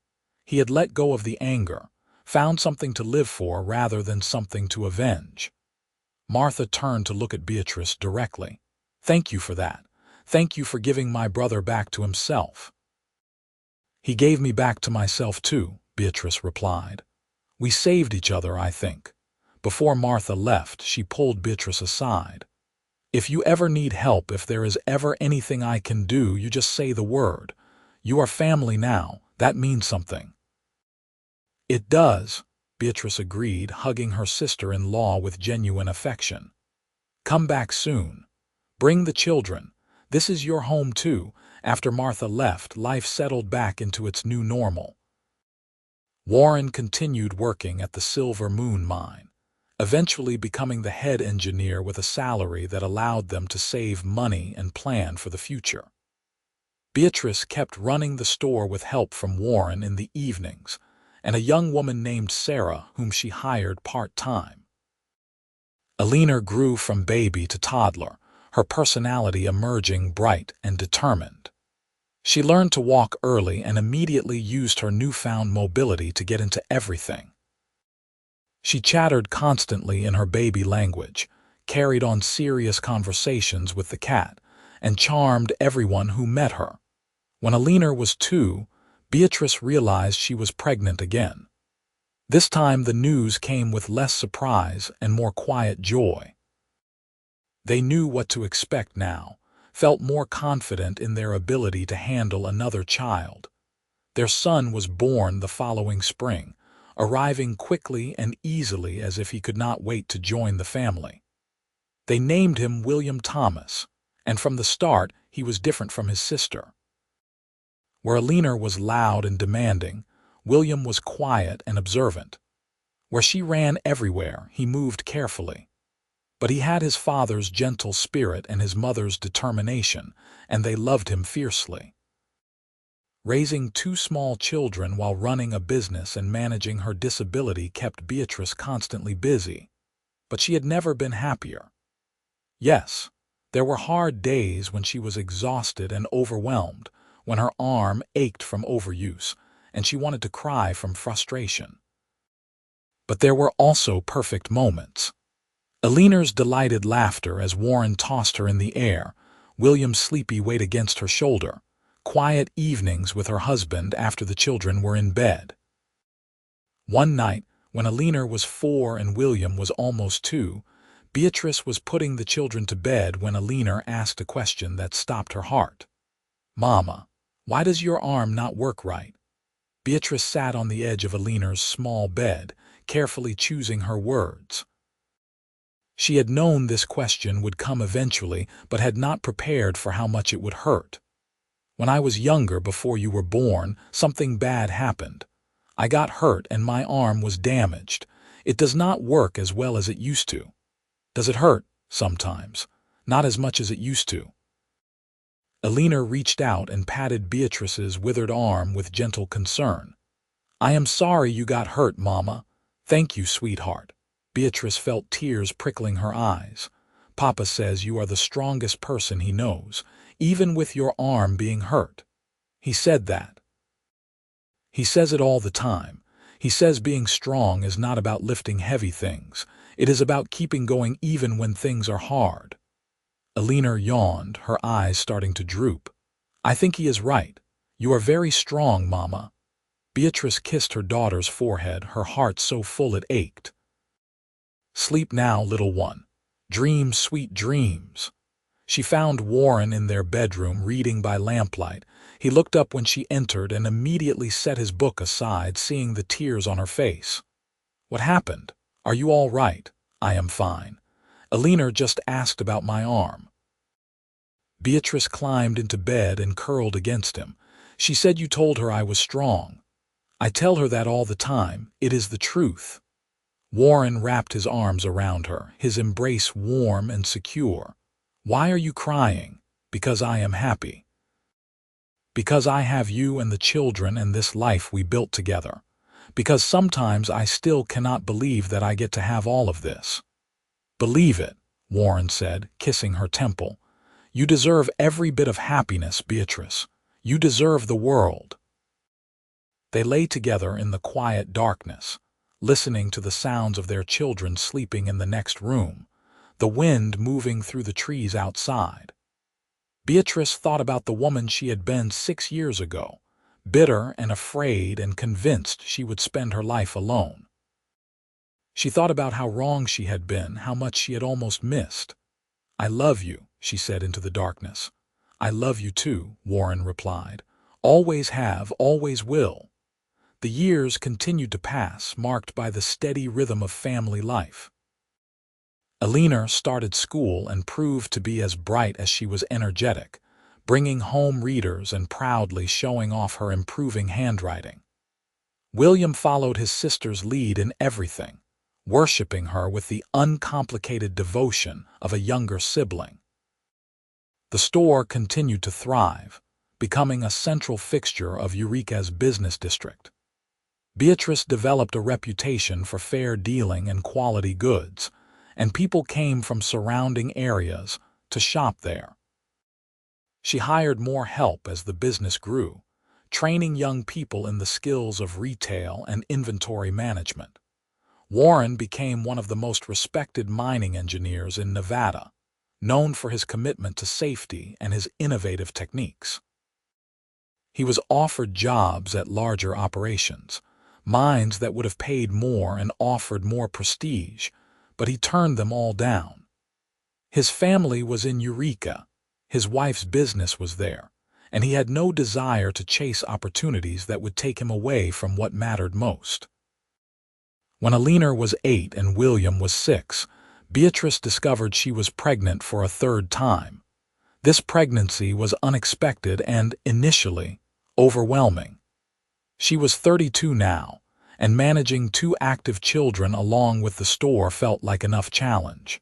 He had let go of the anger, found something to live for rather than something to avenge." Martha turned to look at Beatrice directly. "Thank you for that. Thank you for giving my brother back to himself." "He gave me back to myself too," Beatrice replied. "We saved each other, I think." Before Martha left, she pulled Beatrice aside. "If you ever need help, if there is ever anything I can do, you just say the word. You are family now. That means something." "It does," Beatrice agreed, hugging her sister-in-law with genuine affection. "Come back soon. Bring the children. This is your home too." After Martha left, life settled back into its new normal. Warren continued working at the Silver Moon mine, eventually becoming the head engineer with a salary that allowed them to save money and plan for the future. Beatrice kept running the store with help from Warren in the evenings, and a young woman named Sarah whom she hired part-time. Alina grew from baby to toddler, her personality emerging bright and determined. She learned to walk early and immediately used her newfound mobility to get into everything. She chattered constantly in her baby language, carried on serious conversations with the cat, and charmed everyone who met her. When Alina was 2, Beatrice realized she was pregnant again. This time the news came with less surprise and more quiet joy. They knew what to expect now, felt more confident in their ability to handle another child. Their son was born the following spring, arriving quickly and easily as if he could not wait to join the family. They named him William Thomas, and from the start he was different from his sister. Where Alina was loud and demanding, William was quiet and observant. Where she ran everywhere, he moved carefully. But he had his father's gentle spirit and his mother's determination, and they loved him fiercely. Raising 2 small children while running a business and managing her disability kept Beatrice constantly busy, but she had never been happier. Yes, there were hard days when she was exhausted and overwhelmed, when her arm ached from overuse, and she wanted to cry from frustration. But there were also perfect moments. Alina's delighted laughter as Warren tossed her in the air, William's sleepy weight against her shoulder, quiet evenings with her husband after the children were in bed. One night, when Alina was 4 and William was almost 2, Beatrice was putting the children to bed when Alina asked a question that stopped her heart. "Mama, why does your arm not work right?" Beatrice sat on the edge of Alina's small bed, carefully choosing her words. She had known this question would come eventually, but had not prepared for how much it would hurt. "When I was younger, before you were born, something bad happened. I got hurt and my arm was damaged. It does not work as well as it used to." "Does it hurt?" "Sometimes. Not as much as it used to." Alina reached out and patted Beatrice's withered arm with gentle concern. "I am sorry you got hurt, Mama." "Thank you, sweetheart." Beatrice felt tears prickling her eyes. "Papa says you are the strongest person he knows, even with your arm being hurt." "He said that." "He says it all the time. He says being strong is not about lifting heavy things. It is about keeping going even when things are hard." Alina yawned, her eyes starting to droop. "I think he is right. You are very strong, Mama." Beatrice kissed her daughter's forehead, her heart so full it ached. "Sleep now, little one. Dream sweet dreams. She found Warren in their bedroom reading by lamplight. He looked up when she entered and immediately set his book aside, seeing the tears on her face. "What happened? Are you all right?" "I am fine. Alina just asked about my arm." Beatrice climbed into bed and curled against him. "She said you told her I was strong." "I tell her that all the time. It is the truth." Warren wrapped his arms around her, his embrace warm and secure. "Why are you crying?" "Because I am happy. Because I have you and the children and this life we built together. Because sometimes I still cannot believe that I get to have all of this." "Believe it," Warren said, kissing her temple. "You deserve every bit of happiness, Beatrice. You deserve the world." They lay together in the quiet darkness, listening to the sounds of their children sleeping in the next room, the wind moving through the trees outside. Beatrice thought about the woman she had been 6 years ago, bitter and afraid and convinced she would spend her life alone. She thought about how wrong she had been, how much she had almost missed. "I love you," she said into the darkness. "I love you too," Warren replied. "Always have, always will." The years continued to pass, marked by the steady rhythm of family life. Alina started school and proved to be as bright as she was energetic, bringing home readers and proudly showing off her improving handwriting. William followed his sister's lead in everything, worshiping her with the uncomplicated devotion of a younger sibling. The store continued to thrive, becoming a central fixture of Eureka's business district. Beatrice developed a reputation for fair dealing and quality goods, and people came from surrounding areas to shop there. She hired more help as the business grew, training young people in the skills of retail and inventory management. Warren became one of the most respected mining engineers in Nevada, known for his commitment to safety and his innovative techniques. He was offered jobs at larger operations, mines that would have paid more and offered more prestige, but he turned them all down. His family was in Eureka, his wife's business was there, and he had no desire to chase opportunities that would take him away from what mattered most. When Alina was 8 and William was 6, Beatrice discovered she was pregnant for a third time. This pregnancy was unexpected and, initially, overwhelming. She was 32 now, and managing 2 active children along with the store felt like enough challenge.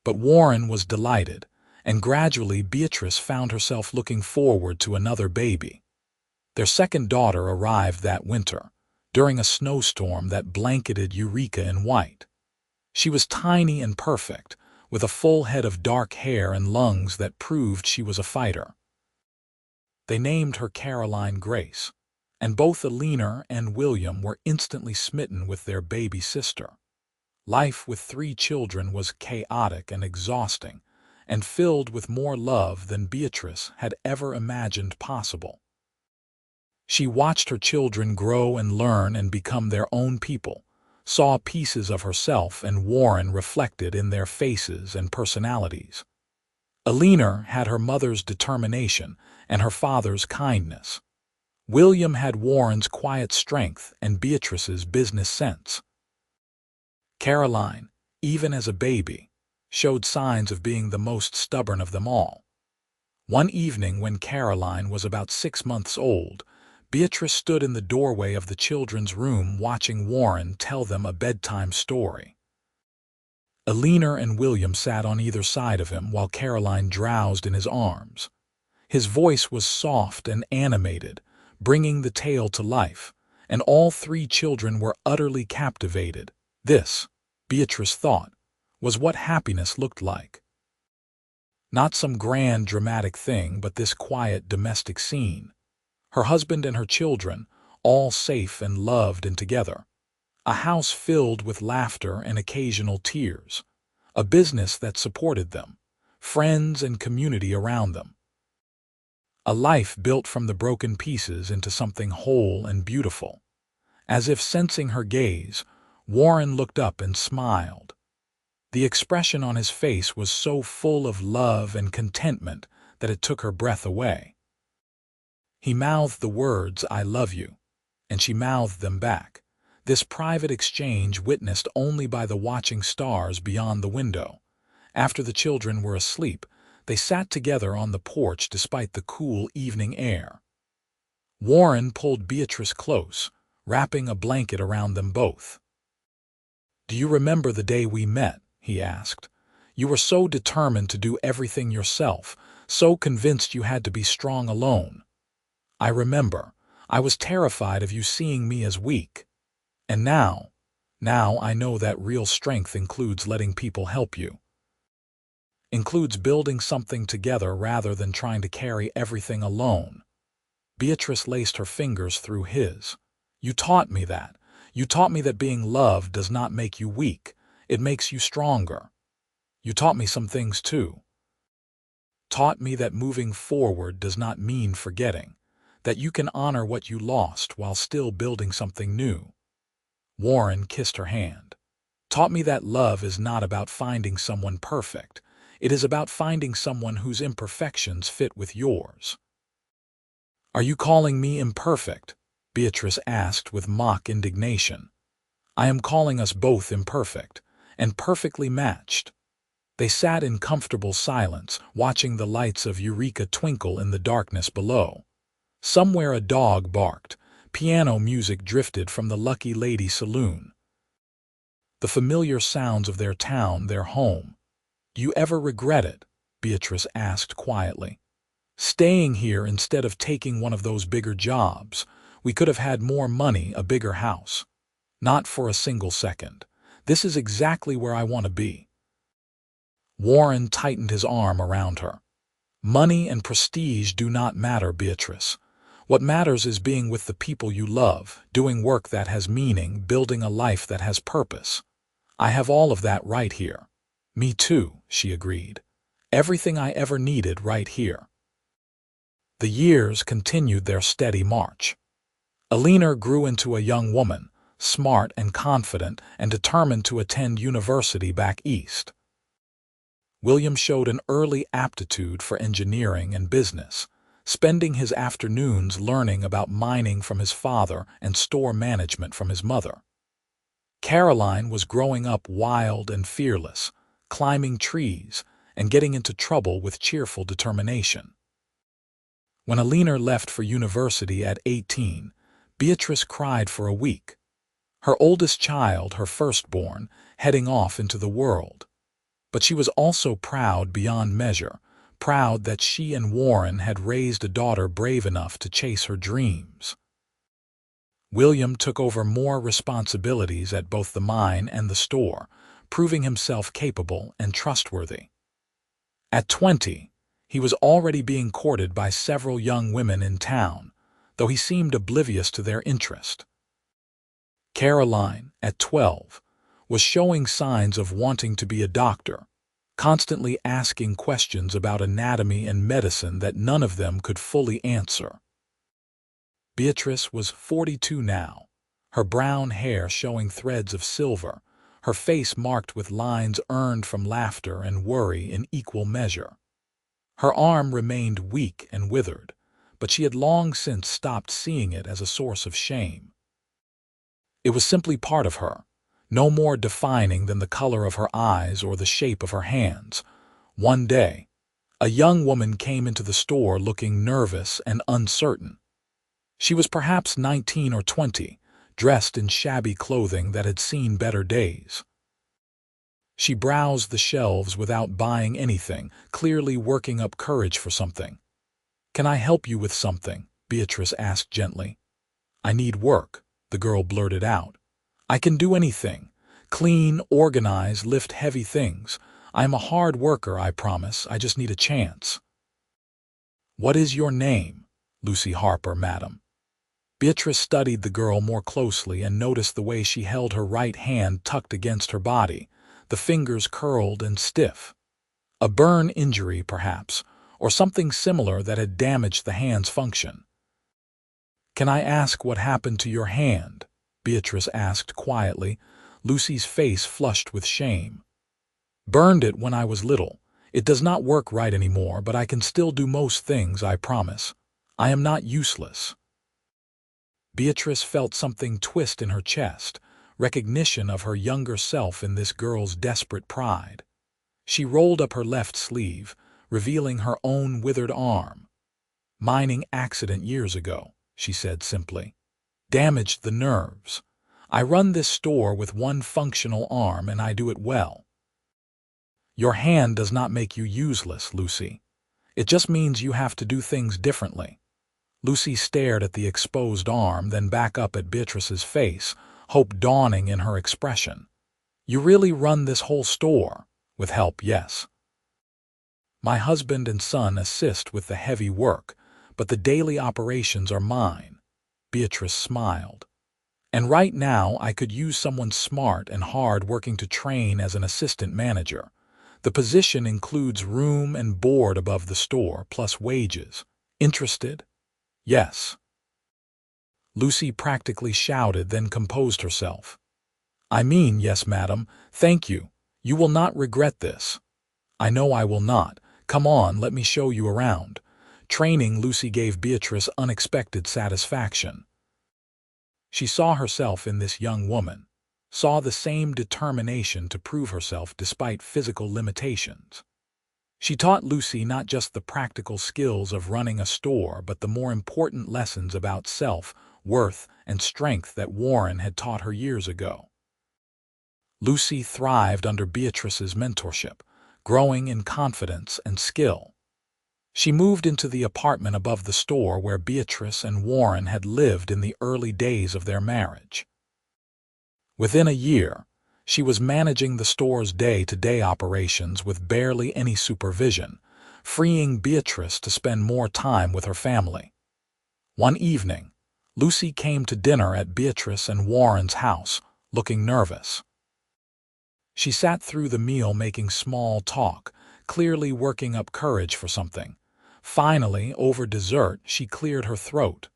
But Warren was delighted, and gradually Beatrice found herself looking forward to another baby. Their second daughter arrived that winter, during a snowstorm that blanketed Eureka in white. She was tiny and perfect, with a full head of dark hair and lungs that proved she was a fighter. They named her Caroline Grace, and both Alina and William were instantly smitten with their baby sister. Life with 3 children was chaotic and exhausting, and filled with more love than Beatrice had ever imagined possible. She watched her children grow and learn and become their own people, saw pieces of herself and Warren reflected in their faces and personalities. Alina had her mother's determination and her father's kindness. William had Warren's quiet strength and Beatrice's business sense. Caroline, even as a baby, showed signs of being the most stubborn of them all. One evening when Caroline was about 6 months old, Beatrice stood in the doorway of the children's room watching Warren tell them a bedtime story. Alina and William sat on either side of him while Caroline drowsed in his arms. His voice was soft and animated, bringing the tale to life, and all 3 children were utterly captivated. This, Beatrice thought, was what happiness looked like. Not some grand dramatic thing, but this quiet domestic scene. Her husband and her children, all safe and loved and together. A house filled with laughter and occasional tears. A business that supported them. Friends and community around them. A life built from the broken pieces into something whole and beautiful. As if sensing her gaze, Warren looked up and smiled. The expression on his face was so full of love and contentment that it took her breath away. He mouthed the words, "I love you," and she mouthed them back, this private exchange witnessed only by the watching stars beyond the window. After the children were asleep, they sat together on the porch despite the cool evening air. Warren pulled Beatrice close, wrapping a blanket around them both. "Do you remember the day we met?" he asked. "You were so determined to do everything yourself, so convinced you had to be strong alone." "I remember. I was terrified of you seeing me as weak. And now I know that real strength includes letting people help you. Includes building something together rather than trying to carry everything alone." Beatrice laced her fingers through his. "You taught me that. You taught me that being loved does not make you weak. It makes you stronger. You taught me some things too. Taught me that moving forward does not mean forgetting, that you can honor what you lost while still building something new." Warren kissed her hand. "Taught me that love is not about finding someone perfect. It is about finding someone whose imperfections fit with yours." "Are you calling me imperfect?" Beatrice asked with mock indignation. "I am calling us both imperfect, and perfectly matched." They sat in comfortable silence, watching the lights of Eureka twinkle in the darkness below. Somewhere a dog barked. Piano music drifted from the Lucky Lady Saloon. The familiar sounds of their town, their home. "Do you ever regret it?" Beatrice asked quietly. "Staying here instead of taking one of those bigger jobs. We could have had more money, a bigger house." "Not for a single second. This is exactly where I want to be." Warren tightened his arm around her. "Money and prestige do not matter, Beatrice. What matters is being with the people you love, doing work that has meaning, building a life that has purpose. I have all of that right here." "Me too," she agreed. "Everything I ever needed right here." The years continued their steady march. Alina grew into a young woman, smart and confident and determined to attend university back east. William showed an early aptitude for engineering and business, spending his afternoons learning about mining from his father and store management from his mother. Caroline was growing up wild and fearless, climbing trees and getting into trouble with cheerful determination. When Alina left for university at 18, Beatrice cried for a week. Her oldest child, her firstborn, heading off into the world. But she was also proud beyond measure, proud that she and Warren had raised a daughter brave enough to chase her dreams. William took over more responsibilities at both the mine and the store, proving himself capable and trustworthy. At 20, he was already being courted by several young women in town, though he seemed oblivious to their interest. Caroline, at 12, was showing signs of wanting to be a doctor, constantly asking questions about anatomy and medicine that none of them could fully answer. Beatrice was 42 now, her brown hair showing threads of silver, her face marked with lines earned from laughter and worry in equal measure. Her arm remained weak and withered, but she had long since stopped seeing it as a source of shame. It was simply part of her, no more defining than the color of her eyes or the shape of her hands. One day, a young woman came into the store looking nervous and uncertain. She was perhaps 19 or 20, dressed in shabby clothing that had seen better days. She browsed the shelves without buying anything, clearly working up courage for something. "Can I help you with something?" Beatrice asked gently. "I need work," the girl blurted out. "I can do anything. Clean, organize, lift heavy things. I'm a hard worker, I promise. I just need a chance." "What is your name?" "Lucy Harper, madam." Beatrice studied the girl more closely and noticed the way she held her right hand tucked against her body, the fingers curled and stiff. A burn injury, perhaps, or something similar that had damaged the hand's function. "Can I ask what happened to your hand?" Beatrice asked quietly, Lucy's face flushed with shame. Burned it when I was little. It does not work right anymore, but I can still do most things, I promise. I am not useless." Beatrice felt something twist in her chest, recognition of her younger self in this girl's desperate pride. She rolled up her left sleeve, revealing her own withered arm. "Mining accident years ago," she said simply. "Damaged the nerves. I run this store with one functional arm and I do it well." "Your hand does not make you useless, Lucy. It just means you have to do things differently." Lucy stared at the exposed arm, then back up at Beatrice's face, hope dawning in her expression. "You really run this whole store? With help, yes. My husband and son assist with the heavy work, but the daily operations are mine." Beatrice smiled. "And right now I could use someone smart and hard working to train as an assistant manager. The position includes room and board above the store, plus wages. Interested?" "Yes." Lucy practically shouted, then composed herself. "I mean, yes, madam. Thank you. You will not regret this." "I know I will not. Come on, let me show you around." Training Lucy gave Beatrice unexpected satisfaction. She saw herself in this young woman, saw the same determination to prove herself despite physical limitations. She taught Lucy not just the practical skills of running a store, but the more important lessons about self, worth, and strength that Warren had taught her years ago. Lucy thrived under Beatrice's mentorship, growing in confidence and skill. She moved into the apartment above the store where Beatrice and Warren had lived in the early days of their marriage. Within a year, she was managing the store's day-to-day operations with barely any supervision, freeing Beatrice to spend more time with her family. One evening, Lucy came to dinner at Beatrice and Warren's house, looking nervous. She sat through the meal making small talk, clearly working up courage for something. Finally, over dessert, she cleared her throat.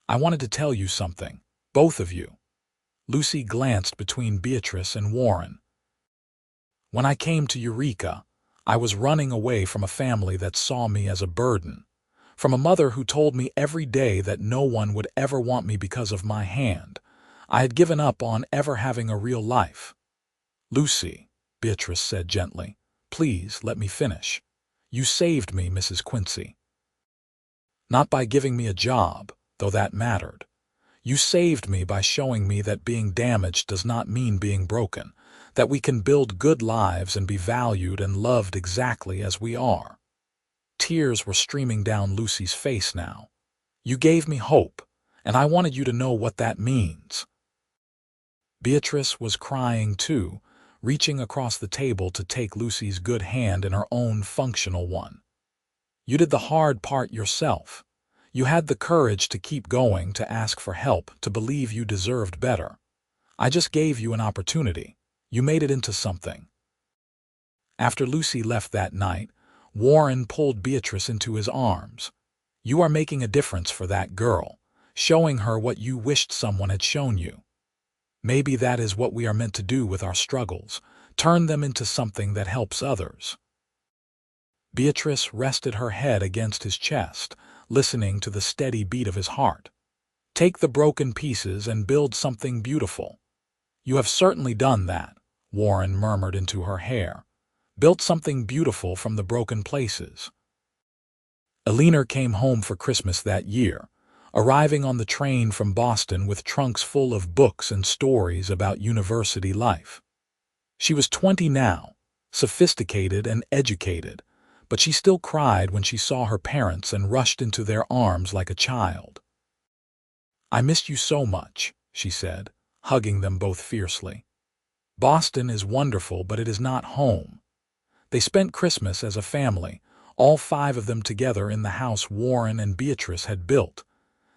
"I wanted to tell you something, both of you." Lucy glanced between Beatrice and Warren. "When I came to Eureka, I was running away from a family that saw me as a burden, from a mother who told me every day that no one would ever want me because of my hand. I had given up on ever having a real life." "Lucy," Beatrice said gently, "please let me finish. You saved me, Mrs. Quincy. Not by giving me a job, though that mattered. You saved me by showing me that being damaged does not mean being broken, that we can build good lives and be valued and loved exactly as we are." Tears were streaming down Lucy's face now. "You gave me hope, and I wanted you to know what that means." Beatrice was crying too, reaching across the table to take Lucy's good hand in her own functional one. "You did the hard part yourself. You had the courage to keep going, to ask for help, to believe you deserved better. I just gave you an opportunity. You made it into something." After Lucy left that night, Warren pulled Beatrice into his arms. "You are making a difference for that girl, showing her what you wished someone had shown you. Maybe that is what we are meant to do with our struggles, turn them into something that helps others." Beatrice rested her head against his chest, listening to the steady beat of his heart. "Take the broken pieces and build something beautiful." "You have certainly done that," Warren murmured into her hair. "Built something beautiful from the broken places." Eleanor came home for Christmas that year, arriving on the train from Boston with trunks full of books and stories about university life. She was 20 now, sophisticated and educated, but she still cried when she saw her parents and rushed into their arms like a child. "I missed you so much," she said, hugging them both fiercely. "Boston is wonderful, but it is not home." They spent Christmas as a family, all 5 of them together in the house Warren and Beatrice had built.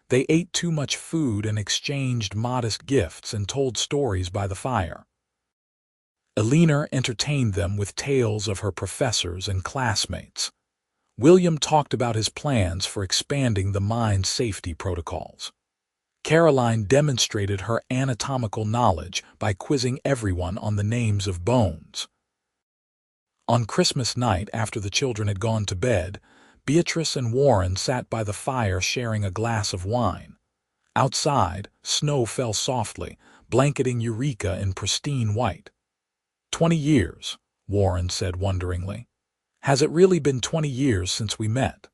They ate too much food and exchanged modest gifts and told stories by the fire. Eleanor entertained them with tales of her professors and classmates. William talked about his plans for expanding the mine's safety protocols. Caroline demonstrated her anatomical knowledge by quizzing everyone on the names of bones. On Christmas night, after the children had gone to bed, Beatrice and Warren sat by the fire sharing a glass of wine. Outside, snow fell softly, blanketing Eureka in pristine white. 20 years, Warren said wonderingly. Has it really been 20 years since we met?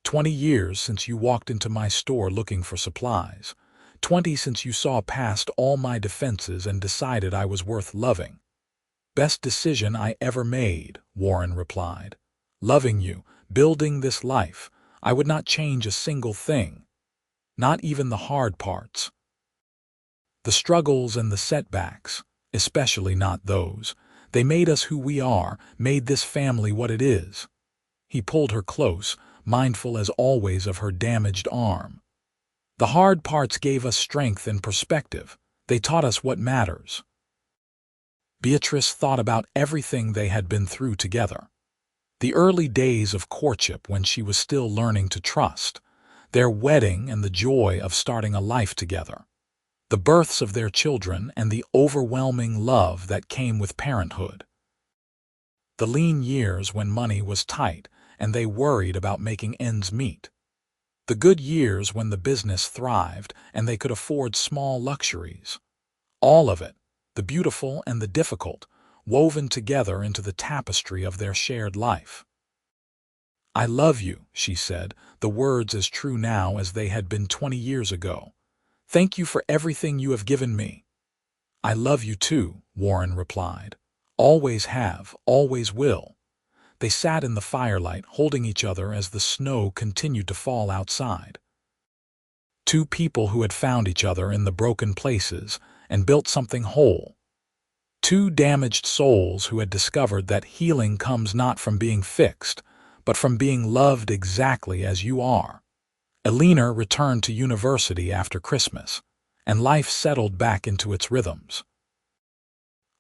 20 years since you walked into my store looking for supplies. 20 since you saw past all my defenses and decided I was worth loving. Best decision I ever made, Warren replied. Loving you, building this life, I would not change a single thing. Not even the hard parts. The struggles and the setbacks, especially not those. They made us who we are, made this family what it is. He pulled her close, mindful as always of her damaged arm. The hard parts gave us strength and perspective. They taught us what matters. Beatrice thought about everything they had been through together. The early days of courtship when she was still learning to trust, their wedding and the joy of starting a life together, the births of their children and the overwhelming love that came with parenthood. The lean years when money was tight and they worried about making ends meet. The good years when the business thrived and they could afford small luxuries. All of it, the beautiful and the difficult, woven together into the tapestry of their shared life. I love you, she said, the words as true now as they had been 20 years ago. Thank you for everything you have given me. I love you too, Warren replied. Always have, always will. They sat in the firelight, holding each other as the snow continued to fall outside. Two people who had found each other in the broken places and built something whole. Two damaged souls who had discovered that healing comes not from being fixed, but from being loved exactly as you are. Elena returned to university after Christmas, and life settled back into its rhythms.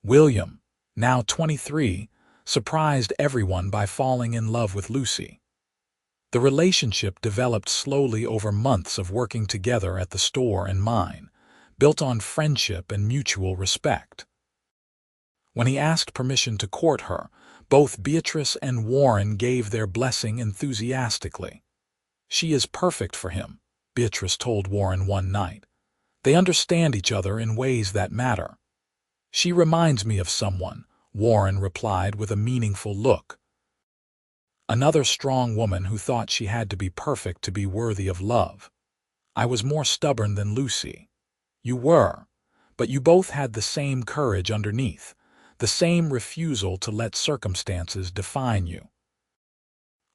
William, now 23, surprised everyone by falling in love with Lucy. The relationship developed slowly over months of working together at the store and mine, built on friendship and mutual respect. When he asked permission to court her, both Beatrice and Warren gave their blessing enthusiastically. She is perfect for him, Beatrice told Warren one night. They understand each other in ways that matter. She reminds me of someone, Warren replied with a meaningful look. Another strong woman who thought she had to be perfect to be worthy of love. I was more stubborn than Lucy. You were, but you both had the same courage underneath, the same refusal to let circumstances define you.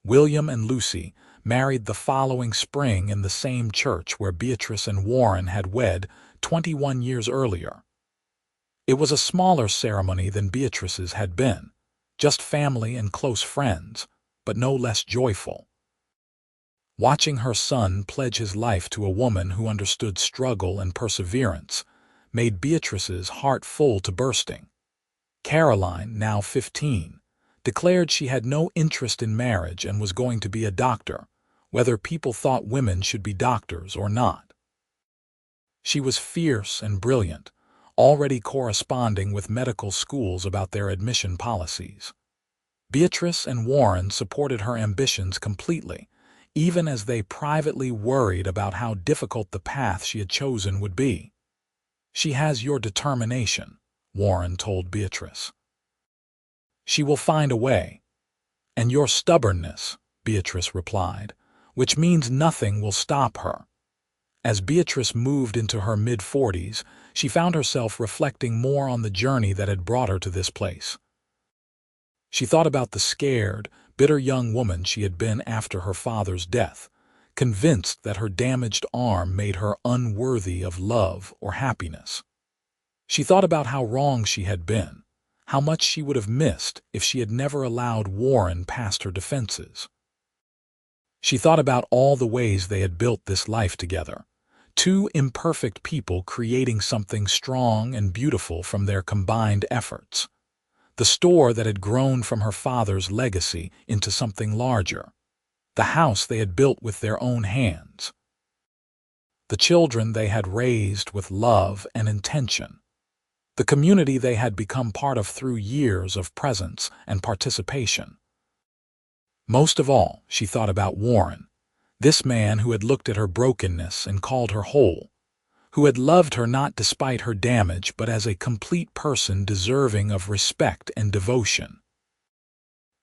William and Lucy married the following spring in the same church where Beatrice and Warren had wed 21 years earlier. It was a smaller ceremony than Beatrice's had been, just family and close friends, but no less joyful. Watching her son pledge his life to a woman who understood struggle and perseverance made Beatrice's heart full to bursting. Caroline, now 15, declared she had no interest in marriage and was going to be a doctor, whether people thought women should be doctors or not. She was fierce and brilliant, already corresponding with medical schools about their admission policies. Beatrice and Warren supported her ambitions completely, even as they privately worried about how difficult the path she had chosen would be. She has your determination, Warren told Beatrice. She will find a way. And your stubbornness, Beatrice replied, which means nothing will stop her. As Beatrice moved into her mid-40s, she found herself reflecting more on the journey that had brought her to this place. She thought about the scared, bitter young woman she had been after her father's death, convinced that her damaged arm made her unworthy of love or happiness. She thought about how wrong she had been, how much she would have missed if she had never allowed Warren past her defenses. She thought about all the ways they had built this life together, two imperfect people creating something strong and beautiful from their combined efforts. The store that had grown from her father's legacy into something larger, the house they had built with their own hands, the children they had raised with love and intention. the community they had become part of through years of presence and participation. Most of all, she thought about Warren, this man who had looked at her brokenness and called her whole, who had loved her not despite her damage but as a complete person deserving of respect and devotion.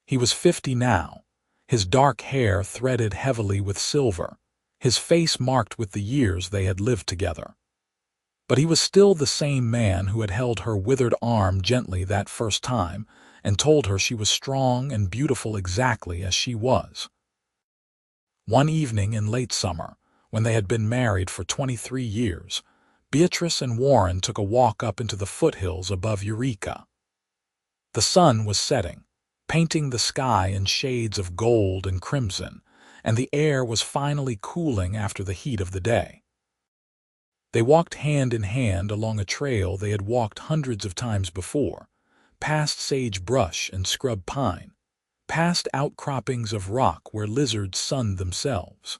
He was 50 now, his dark hair threaded heavily with silver, his face marked with the years they had lived together. But he was still the same man who had held her withered arm gently that first time and told her she was strong and beautiful exactly as she was. One evening in late summer, when they had been married for 23 years, Beatrice and Warren took a walk up into the foothills above Eureka. The sun was setting, painting the sky in shades of gold and crimson, and the air was finally cooling after the heat of the day. They walked hand in hand along a trail they had walked hundreds of times before, past sagebrush and scrub pine, past outcroppings of rock where lizards sunned themselves.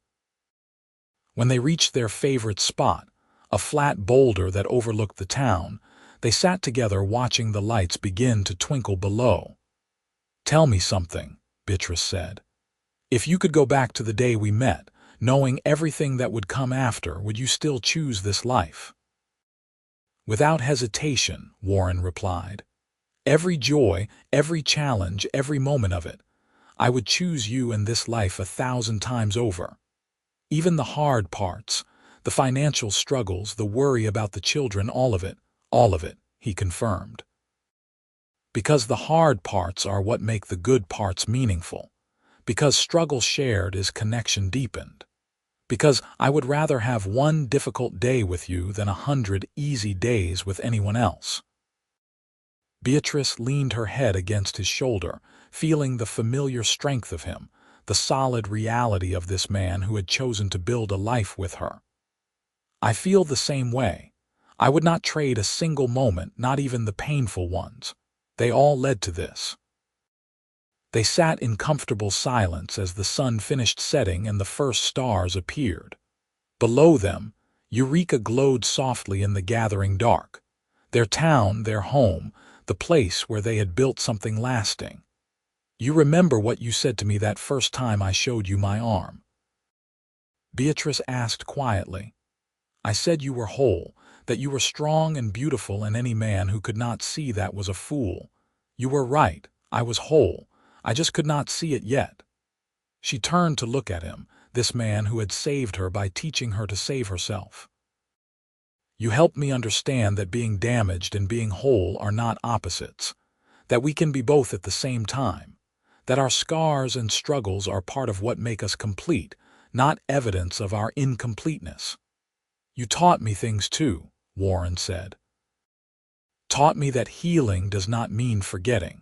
When they reached their favorite spot, a flat boulder that overlooked the town, they sat together watching the lights begin to twinkle below. "Tell me something," Beatrice said. "If you could go back to the day we met, knowing everything that would come after, would you still choose this life?" "Without hesitation," Warren replied. "Every joy, every challenge, every moment of it. I would choose you and this life 1,000 times over. Even the hard parts, the financial struggles, the worry about the children, all of it," he confirmed. "Because the hard parts are what make the good parts meaningful. Because struggle shared is connection deepened. Because I would rather have one difficult day with you than 100 easy days with anyone else." Beatrice leaned her head against his shoulder, feeling the familiar strength of him, the solid reality of this man who had chosen to build a life with her. "I feel the same way. I would not trade a single moment, not even the painful ones. They all led to this." They sat in comfortable silence as the sun finished setting and the first stars appeared. Below them, Eureka glowed softly in the gathering dark. Their town, their home, the place where they had built something lasting. "You remember what you said to me that first time I showed you my arm?" Beatrice asked quietly. "I said you were whole, that you were strong and beautiful, and any man who could not see that was a fool. You were right, I was whole. I just could not see it yet." She turned to look at him, this man who had saved her by teaching her to save herself. "You helped me understand that being damaged and being whole are not opposites, that we can be both at the same time, that our scars and struggles are part of what make us complete, not evidence of our incompleteness." "You taught me things too," Warren said. "Taught me that healing does not mean forgetting,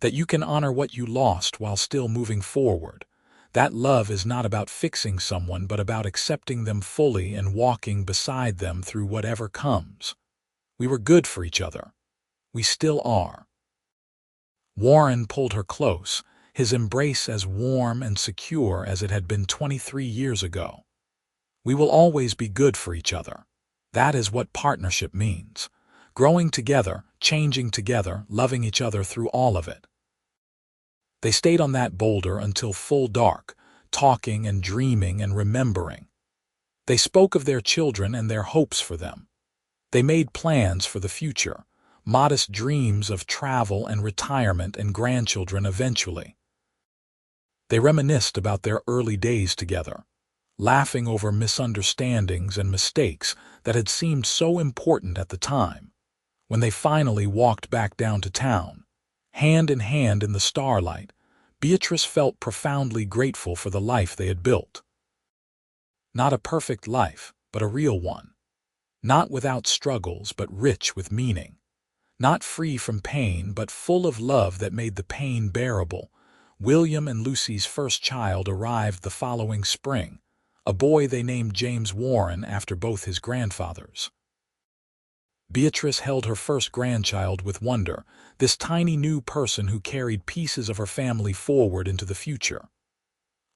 that you can honor what you lost while still moving forward, that love is not about fixing someone but about accepting them fully and walking beside them through whatever comes. We were good for each other. We still are." Warren pulled her close, his embrace as warm and secure as it had been 23 years ago. "We will always be good for each other. That is what partnership means. Growing together, changing together, loving each other through all of it." They stayed on that boulder until full dark, talking and dreaming and remembering. They spoke of their children and their hopes for them. They made plans for the future, modest dreams of travel and retirement and grandchildren eventually. They reminisced about their early days together, laughing over misunderstandings and mistakes that had seemed so important at the time. When they finally walked back down to town, hand in hand in the starlight, Beatrice felt profoundly grateful for the life they had built. Not a perfect life, but a real one. Not without struggles, but rich with meaning. Not free from pain, but full of love that made the pain bearable. William and Lucy's first child arrived the following spring, a boy they named James Warren after both his grandfathers. Beatrice held her first grandchild with wonder, this tiny new person who carried pieces of her family forward into the future.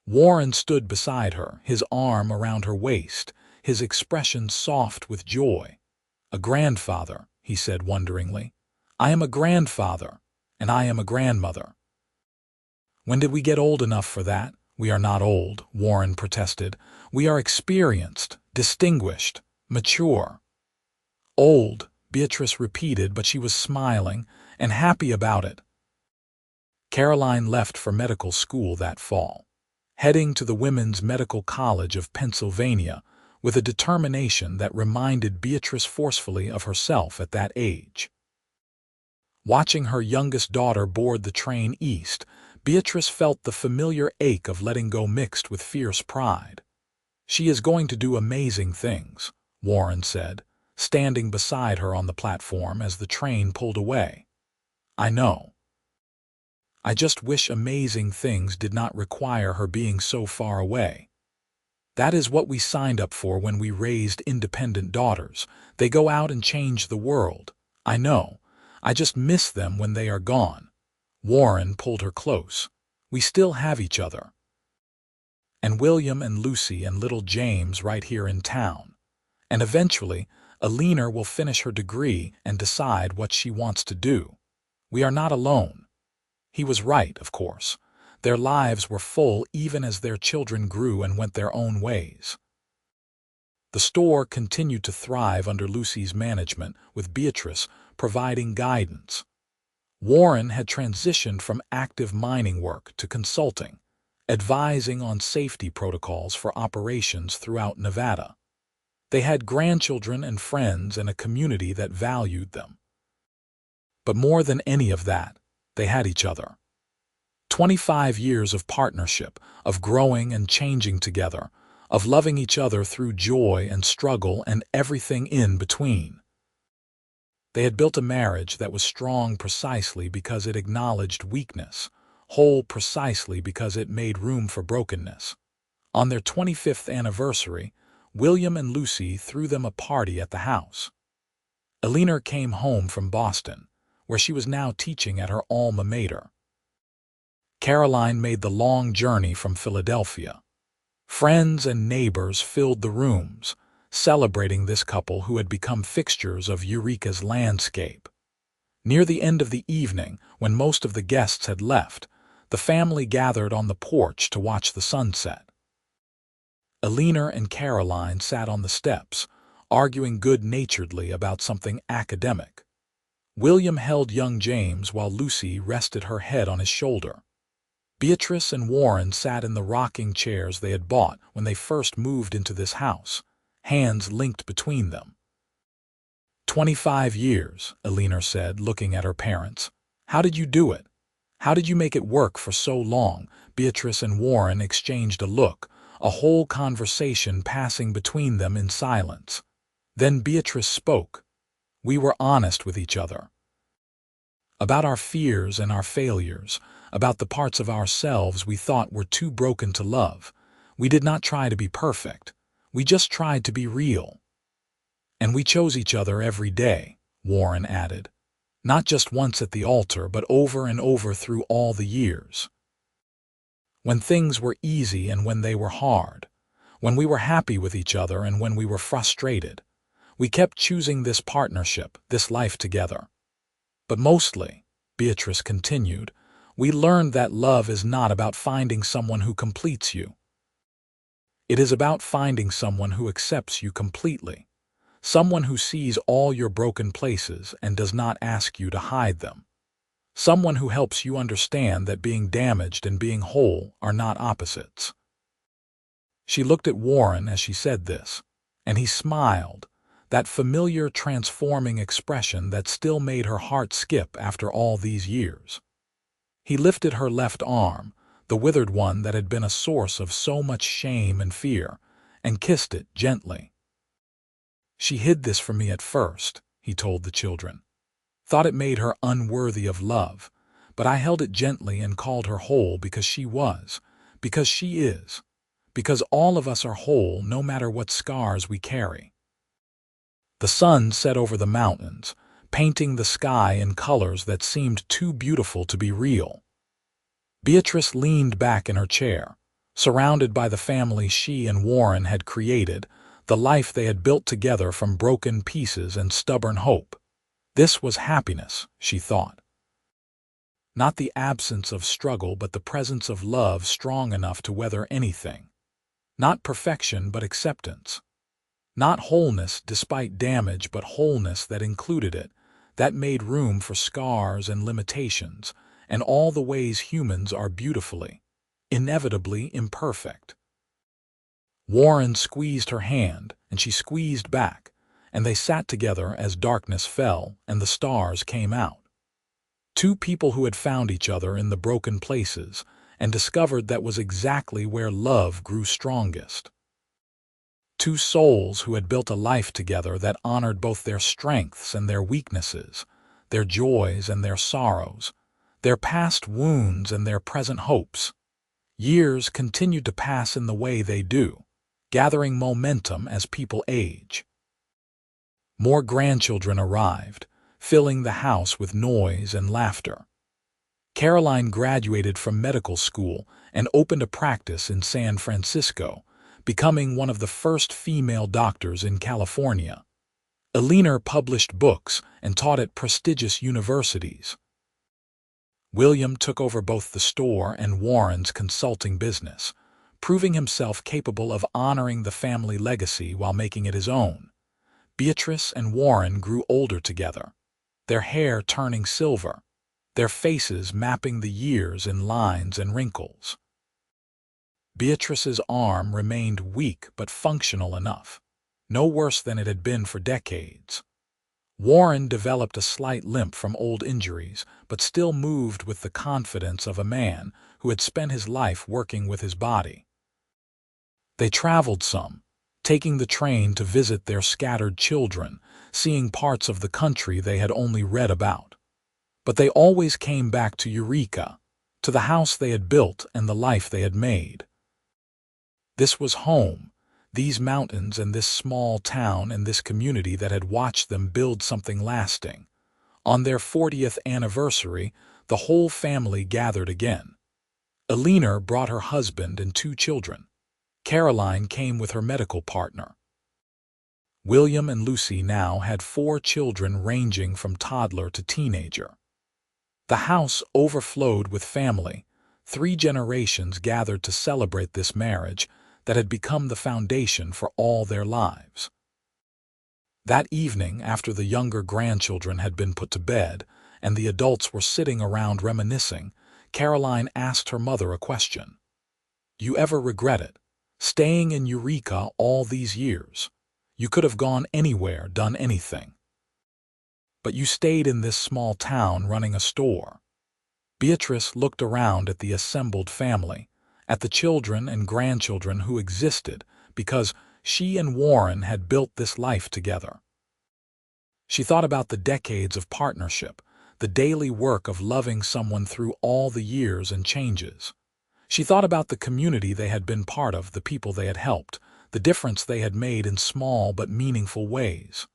Warren stood beside her, his arm around her waist, his expression soft with joy. "A grandfather," he said wonderingly. "I am a grandfather, and I am a grandmother." "When did we get old enough for that?" "We are not old," Warren protested. "We are experienced, distinguished, mature." "Old," Beatrice repeated, but she was smiling and happy about it. Caroline left for medical school that fall, heading to the Women's Medical College of Pennsylvania with a determination that reminded Beatrice forcefully of herself at that age. Watching her youngest daughter board the train east, Beatrice felt the familiar ache of letting go mixed with fierce pride. "She is going to do amazing things," Warren said, standing beside her on the platform as the train pulled away. "I know. I just wish amazing things did not require her being so far away. That is what we signed up for when we raised independent daughters. They go out and change the world. I know. I just miss them when they are gone." Warren pulled her close. "We still have each other. And William and Lucy and little James right here in town. And eventually, Alina will finish her degree and decide what she wants to do. We are not alone." He was right, of course. Their lives were full even as their children grew and went their own ways. The store continued to thrive under Lucy's management, with Beatrice providing guidance. Warren had transitioned from active mining work to consulting, advising on safety protocols for operations throughout Nevada. They had grandchildren and friends and a community that valued them. But more than any of that, they had each other. 25 years of partnership, of growing and changing together, of loving each other through joy and struggle and everything in between. They had built a marriage that was strong precisely because it acknowledged weakness, whole precisely because it made room for brokenness. On their 25th anniversary, William and Lucy threw them a party at the house. Alina came home from Boston, where she was now teaching at her alma mater. Caroline made the long journey from Philadelphia. Friends and neighbors filled the rooms, celebrating this couple who had become fixtures of Eureka's landscape. Near the end of the evening, when most of the guests had left, the family gathered on the porch to watch the sunset. Alina and Caroline sat on the steps, arguing good-naturedly about something academic. William held young James while Lucy rested her head on his shoulder. Beatrice and Warren sat in the rocking chairs they had bought when they first moved into this house, hands linked between them. 25 years, Alina said, looking at her parents. "How did you do it? How did you make it work for so long?" Beatrice and Warren exchanged a look, a whole conversation passing between them in silence. Then Beatrice spoke. "We were honest with each other. About our fears and our failures, about the parts of ourselves we thought were too broken to love. We did not try to be perfect. We just tried to be real. And we chose each other every day," Warren added. "Not just once at the altar, but over and over through all the years. When things were easy and when they were hard. When we were happy with each other and when we were frustrated. We kept choosing this partnership, this life together. But mostly," Beatrice continued, "we learned that love is not about finding someone who completes you. It is about finding someone who accepts you completely, someone who sees all your broken places and does not ask you to hide them, someone who helps you understand that being damaged and being whole are not opposites." She looked at Warren as she said this, and he smiled, that familiar transforming expression that still made her heart skip after all these years. He lifted her left arm, the withered one that had been a source of so much shame and fear, and kissed it gently. "She hid this from me at first," he told the children. "Thought it made her unworthy of love, but I held it gently and called her whole because she was, because she is, because all of us are whole no matter what scars we carry." The sun set over the mountains, painting the sky in colors that seemed too beautiful to be real. Beatrice leaned back in her chair, surrounded by the family she and Warren had created, the life they had built together from broken pieces and stubborn hope. This was happiness, she thought. Not the absence of struggle, but the presence of love strong enough to weather anything. Not perfection, but acceptance. Not wholeness despite damage, but wholeness that included it, that made room for scars and limitations, and all the ways humans are beautifully, inevitably imperfect. Warren squeezed her hand, and she squeezed back, and they sat together as darkness fell and the stars came out. Two people who had found each other in the broken places and discovered that was exactly where love grew strongest. Two souls who had built a life together that honored both their strengths and their weaknesses, their joys and their sorrows, their past wounds and their present hopes. Years continued to pass in the way they do, gathering momentum as people age. More grandchildren arrived, filling the house with noise and laughter. Caroline graduated from medical school and opened a practice in San Francisco, becoming one of the first female doctors in California. Eleanor published books and taught at prestigious universities. William took over both the store and Warren's consulting business, proving himself capable of honoring the family legacy while making it his own. Beatrice and Warren grew older together, their hair turning silver, their faces mapping the years in lines and wrinkles. Beatrice's arm remained weak but functional enough, no worse than it had been for decades. Warren developed a slight limp from old injuries, but still moved with the confidence of a man who had spent his life working with his body. They traveled some, taking the train to visit their scattered children, seeing parts of the country they had only read about. But they always came back to Eureka, to the house they had built and the life they had made. This was home, these mountains and this small town and this community that had watched them build something lasting. On their 40th anniversary, the whole family gathered again. Eleanor brought her husband and 2 children. Caroline came with her medical partner. William and Lucy now had 4 children ranging from toddler to teenager. The house overflowed with family. 3 generations gathered to celebrate this marriage that had become the foundation for all their lives. That evening, after the younger grandchildren had been put to bed and the adults were sitting around reminiscing, Caroline asked her mother a question. "Do you ever regret it? Staying in Eureka all these years? You could have gone anywhere, done anything. But you stayed in this small town running a store." Beatrice looked around at the assembled family, at the children and grandchildren who existed because she and Warren had built this life together. She thought about the decades of partnership, the daily work of loving someone through all the years and changes. She thought about the community they had been part of, the people they had helped, the difference they had made in small but meaningful ways.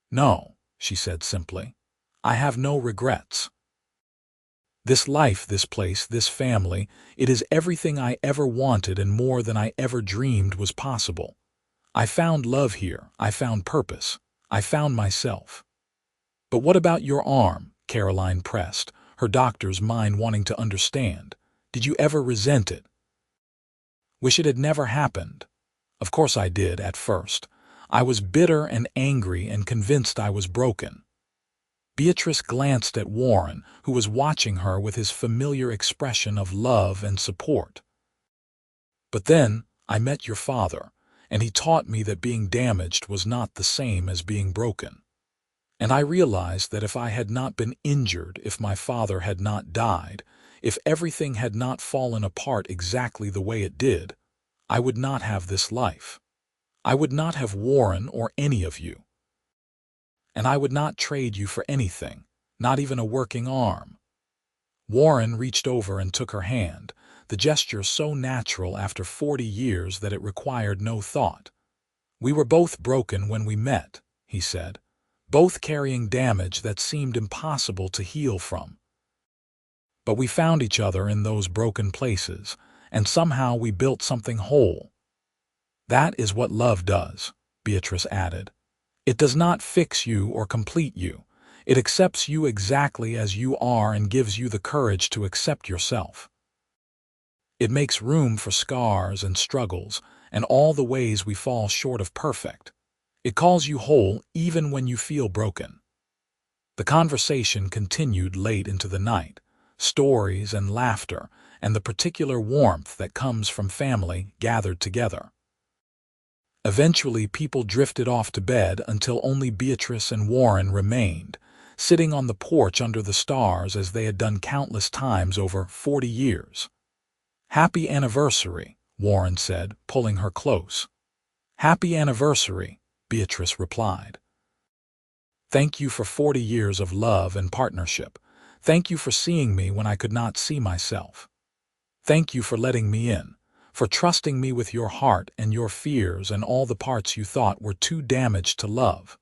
"No," she said simply, "I have no regrets. This life, this place, this family, it is everything I ever wanted and more than I ever dreamed was possible. I found love here, I found purpose, I found myself." "But what about your arm?" Caroline pressed, her doctor's mind wanting to understand. "Did you ever resent it? Wish it had never happened?" "Of course I did, at first. I was bitter and angry and convinced I was broken." Beatrice glanced at Warren, who was watching her with his familiar expression of love and support. "But then I met your father, and he taught me that being damaged was not the same as being broken. And I realized that if I had not been injured, if my father had not died, if everything had not fallen apart exactly the way it did, I would not have this life. I would not have Warren or any of you. And I would not trade you for anything, not even a working arm." Warren reached over and took her hand, the gesture so natural after 40 years that it required no thought. "We were both broken when we met," he said, "both carrying damage that seemed impossible to heal from. But we found each other in those broken places, and somehow we built something whole. That is what love does," Beatrice added. "It does not fix you or complete you. It accepts you exactly as you are and gives you the courage to accept yourself. It makes room for scars and struggles and all the ways we fall short of perfect. It calls you whole even when you feel broken. The conversation continued late into the night, stories and laughter, and the particular warmth that comes from family gathered together. Eventually, people drifted off to bed until only Beatrice and Warren remained, sitting on the porch under the stars as they had done countless times over 40 years. "Happy anniversary," Warren said, pulling her close. "Happy anniversary," Beatrice replied. "Thank you for 40 years of love and partnership. Thank you for seeing me when I could not see myself. Thank you for letting me in, for trusting me with your heart and your fears and all the parts you thought were too damaged to love."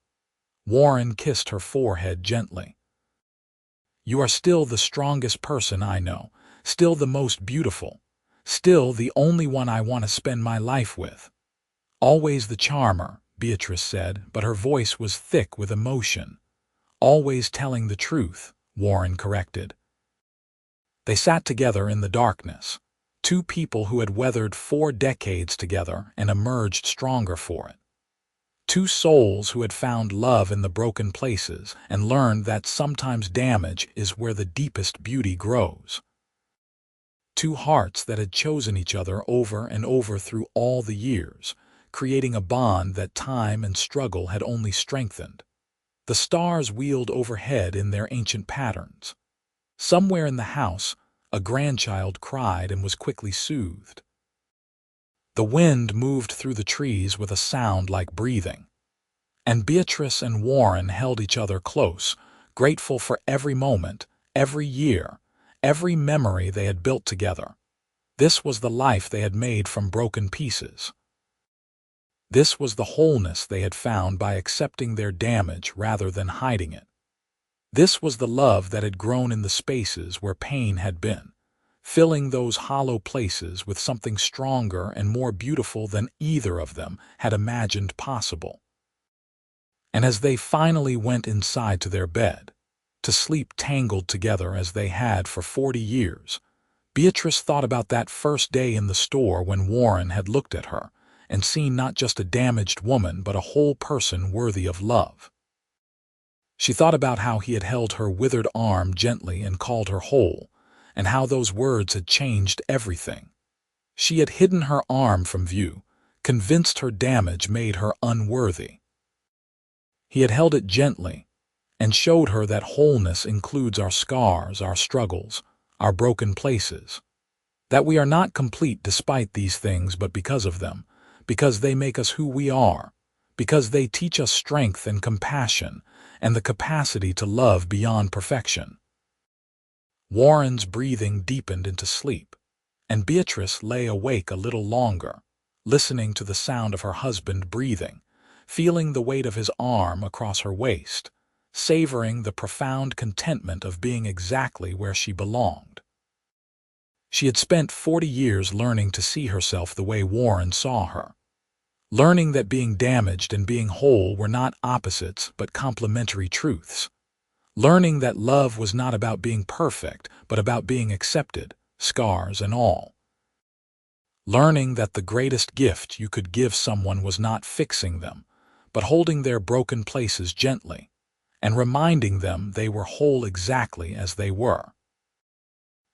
Warren kissed her forehead gently. "You are still the strongest person I know, still the most beautiful, still the only one I want to spend my life with." "Always the charmer," Beatrice said, but her voice was thick with emotion. "Always telling the truth," Warren corrected. They sat together in the darkness, two people who had weathered 4 decades together and emerged stronger for it. Two souls who had found love in the broken places and learned that sometimes damage is where the deepest beauty grows. Two hearts that had chosen each other over and over through all the years, creating a bond that time and struggle had only strengthened. The stars wheeled overhead in their ancient patterns. Somewhere in the house, a grandchild cried and was quickly soothed. The wind moved through the trees with a sound like breathing. And Beatrice and Warren held each other close, grateful for every moment, every year, every memory they had built together. This was the life they had made from broken pieces. This was the wholeness they had found by accepting their damage rather than hiding it. This was the love that had grown in the spaces where pain had been, filling those hollow places with something stronger and more beautiful than either of them had imagined possible. And as they finally went inside to their bed, to sleep tangled together as they had for 40 years, Beatrice thought about that first day in the store when Warren had looked at her and seen not just a damaged woman but a whole person worthy of love. She thought about how he had held her withered arm gently and called her whole, and how those words had changed everything. She had hidden her arm from view, convinced her damage made her unworthy. He had held it gently and showed her that wholeness includes our scars, our struggles, our broken places, that we are not complete despite these things but because of them, because they make us who we are, because they teach us strength and compassion and the capacity to love beyond perfection. Warren's breathing deepened into sleep, and Beatrice lay awake a little longer, listening to the sound of her husband breathing, feeling the weight of his arm across her waist, savoring the profound contentment of being exactly where she belonged. She had spent 40 years learning to see herself the way Warren saw her, learning that being damaged and being whole were not opposites but complementary truths, learning that love was not about being perfect but about being accepted, scars and all. Learning that the greatest gift you could give someone was not fixing them, but holding their broken places gently, and reminding them they were whole exactly as they were.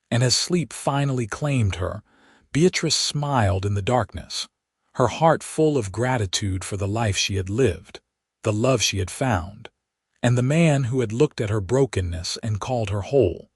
And as sleep finally claimed her, Beatrice smiled in the darkness, her heart full of gratitude for the life she had lived, the love she had found, and the man who had looked at her brokenness and called her whole.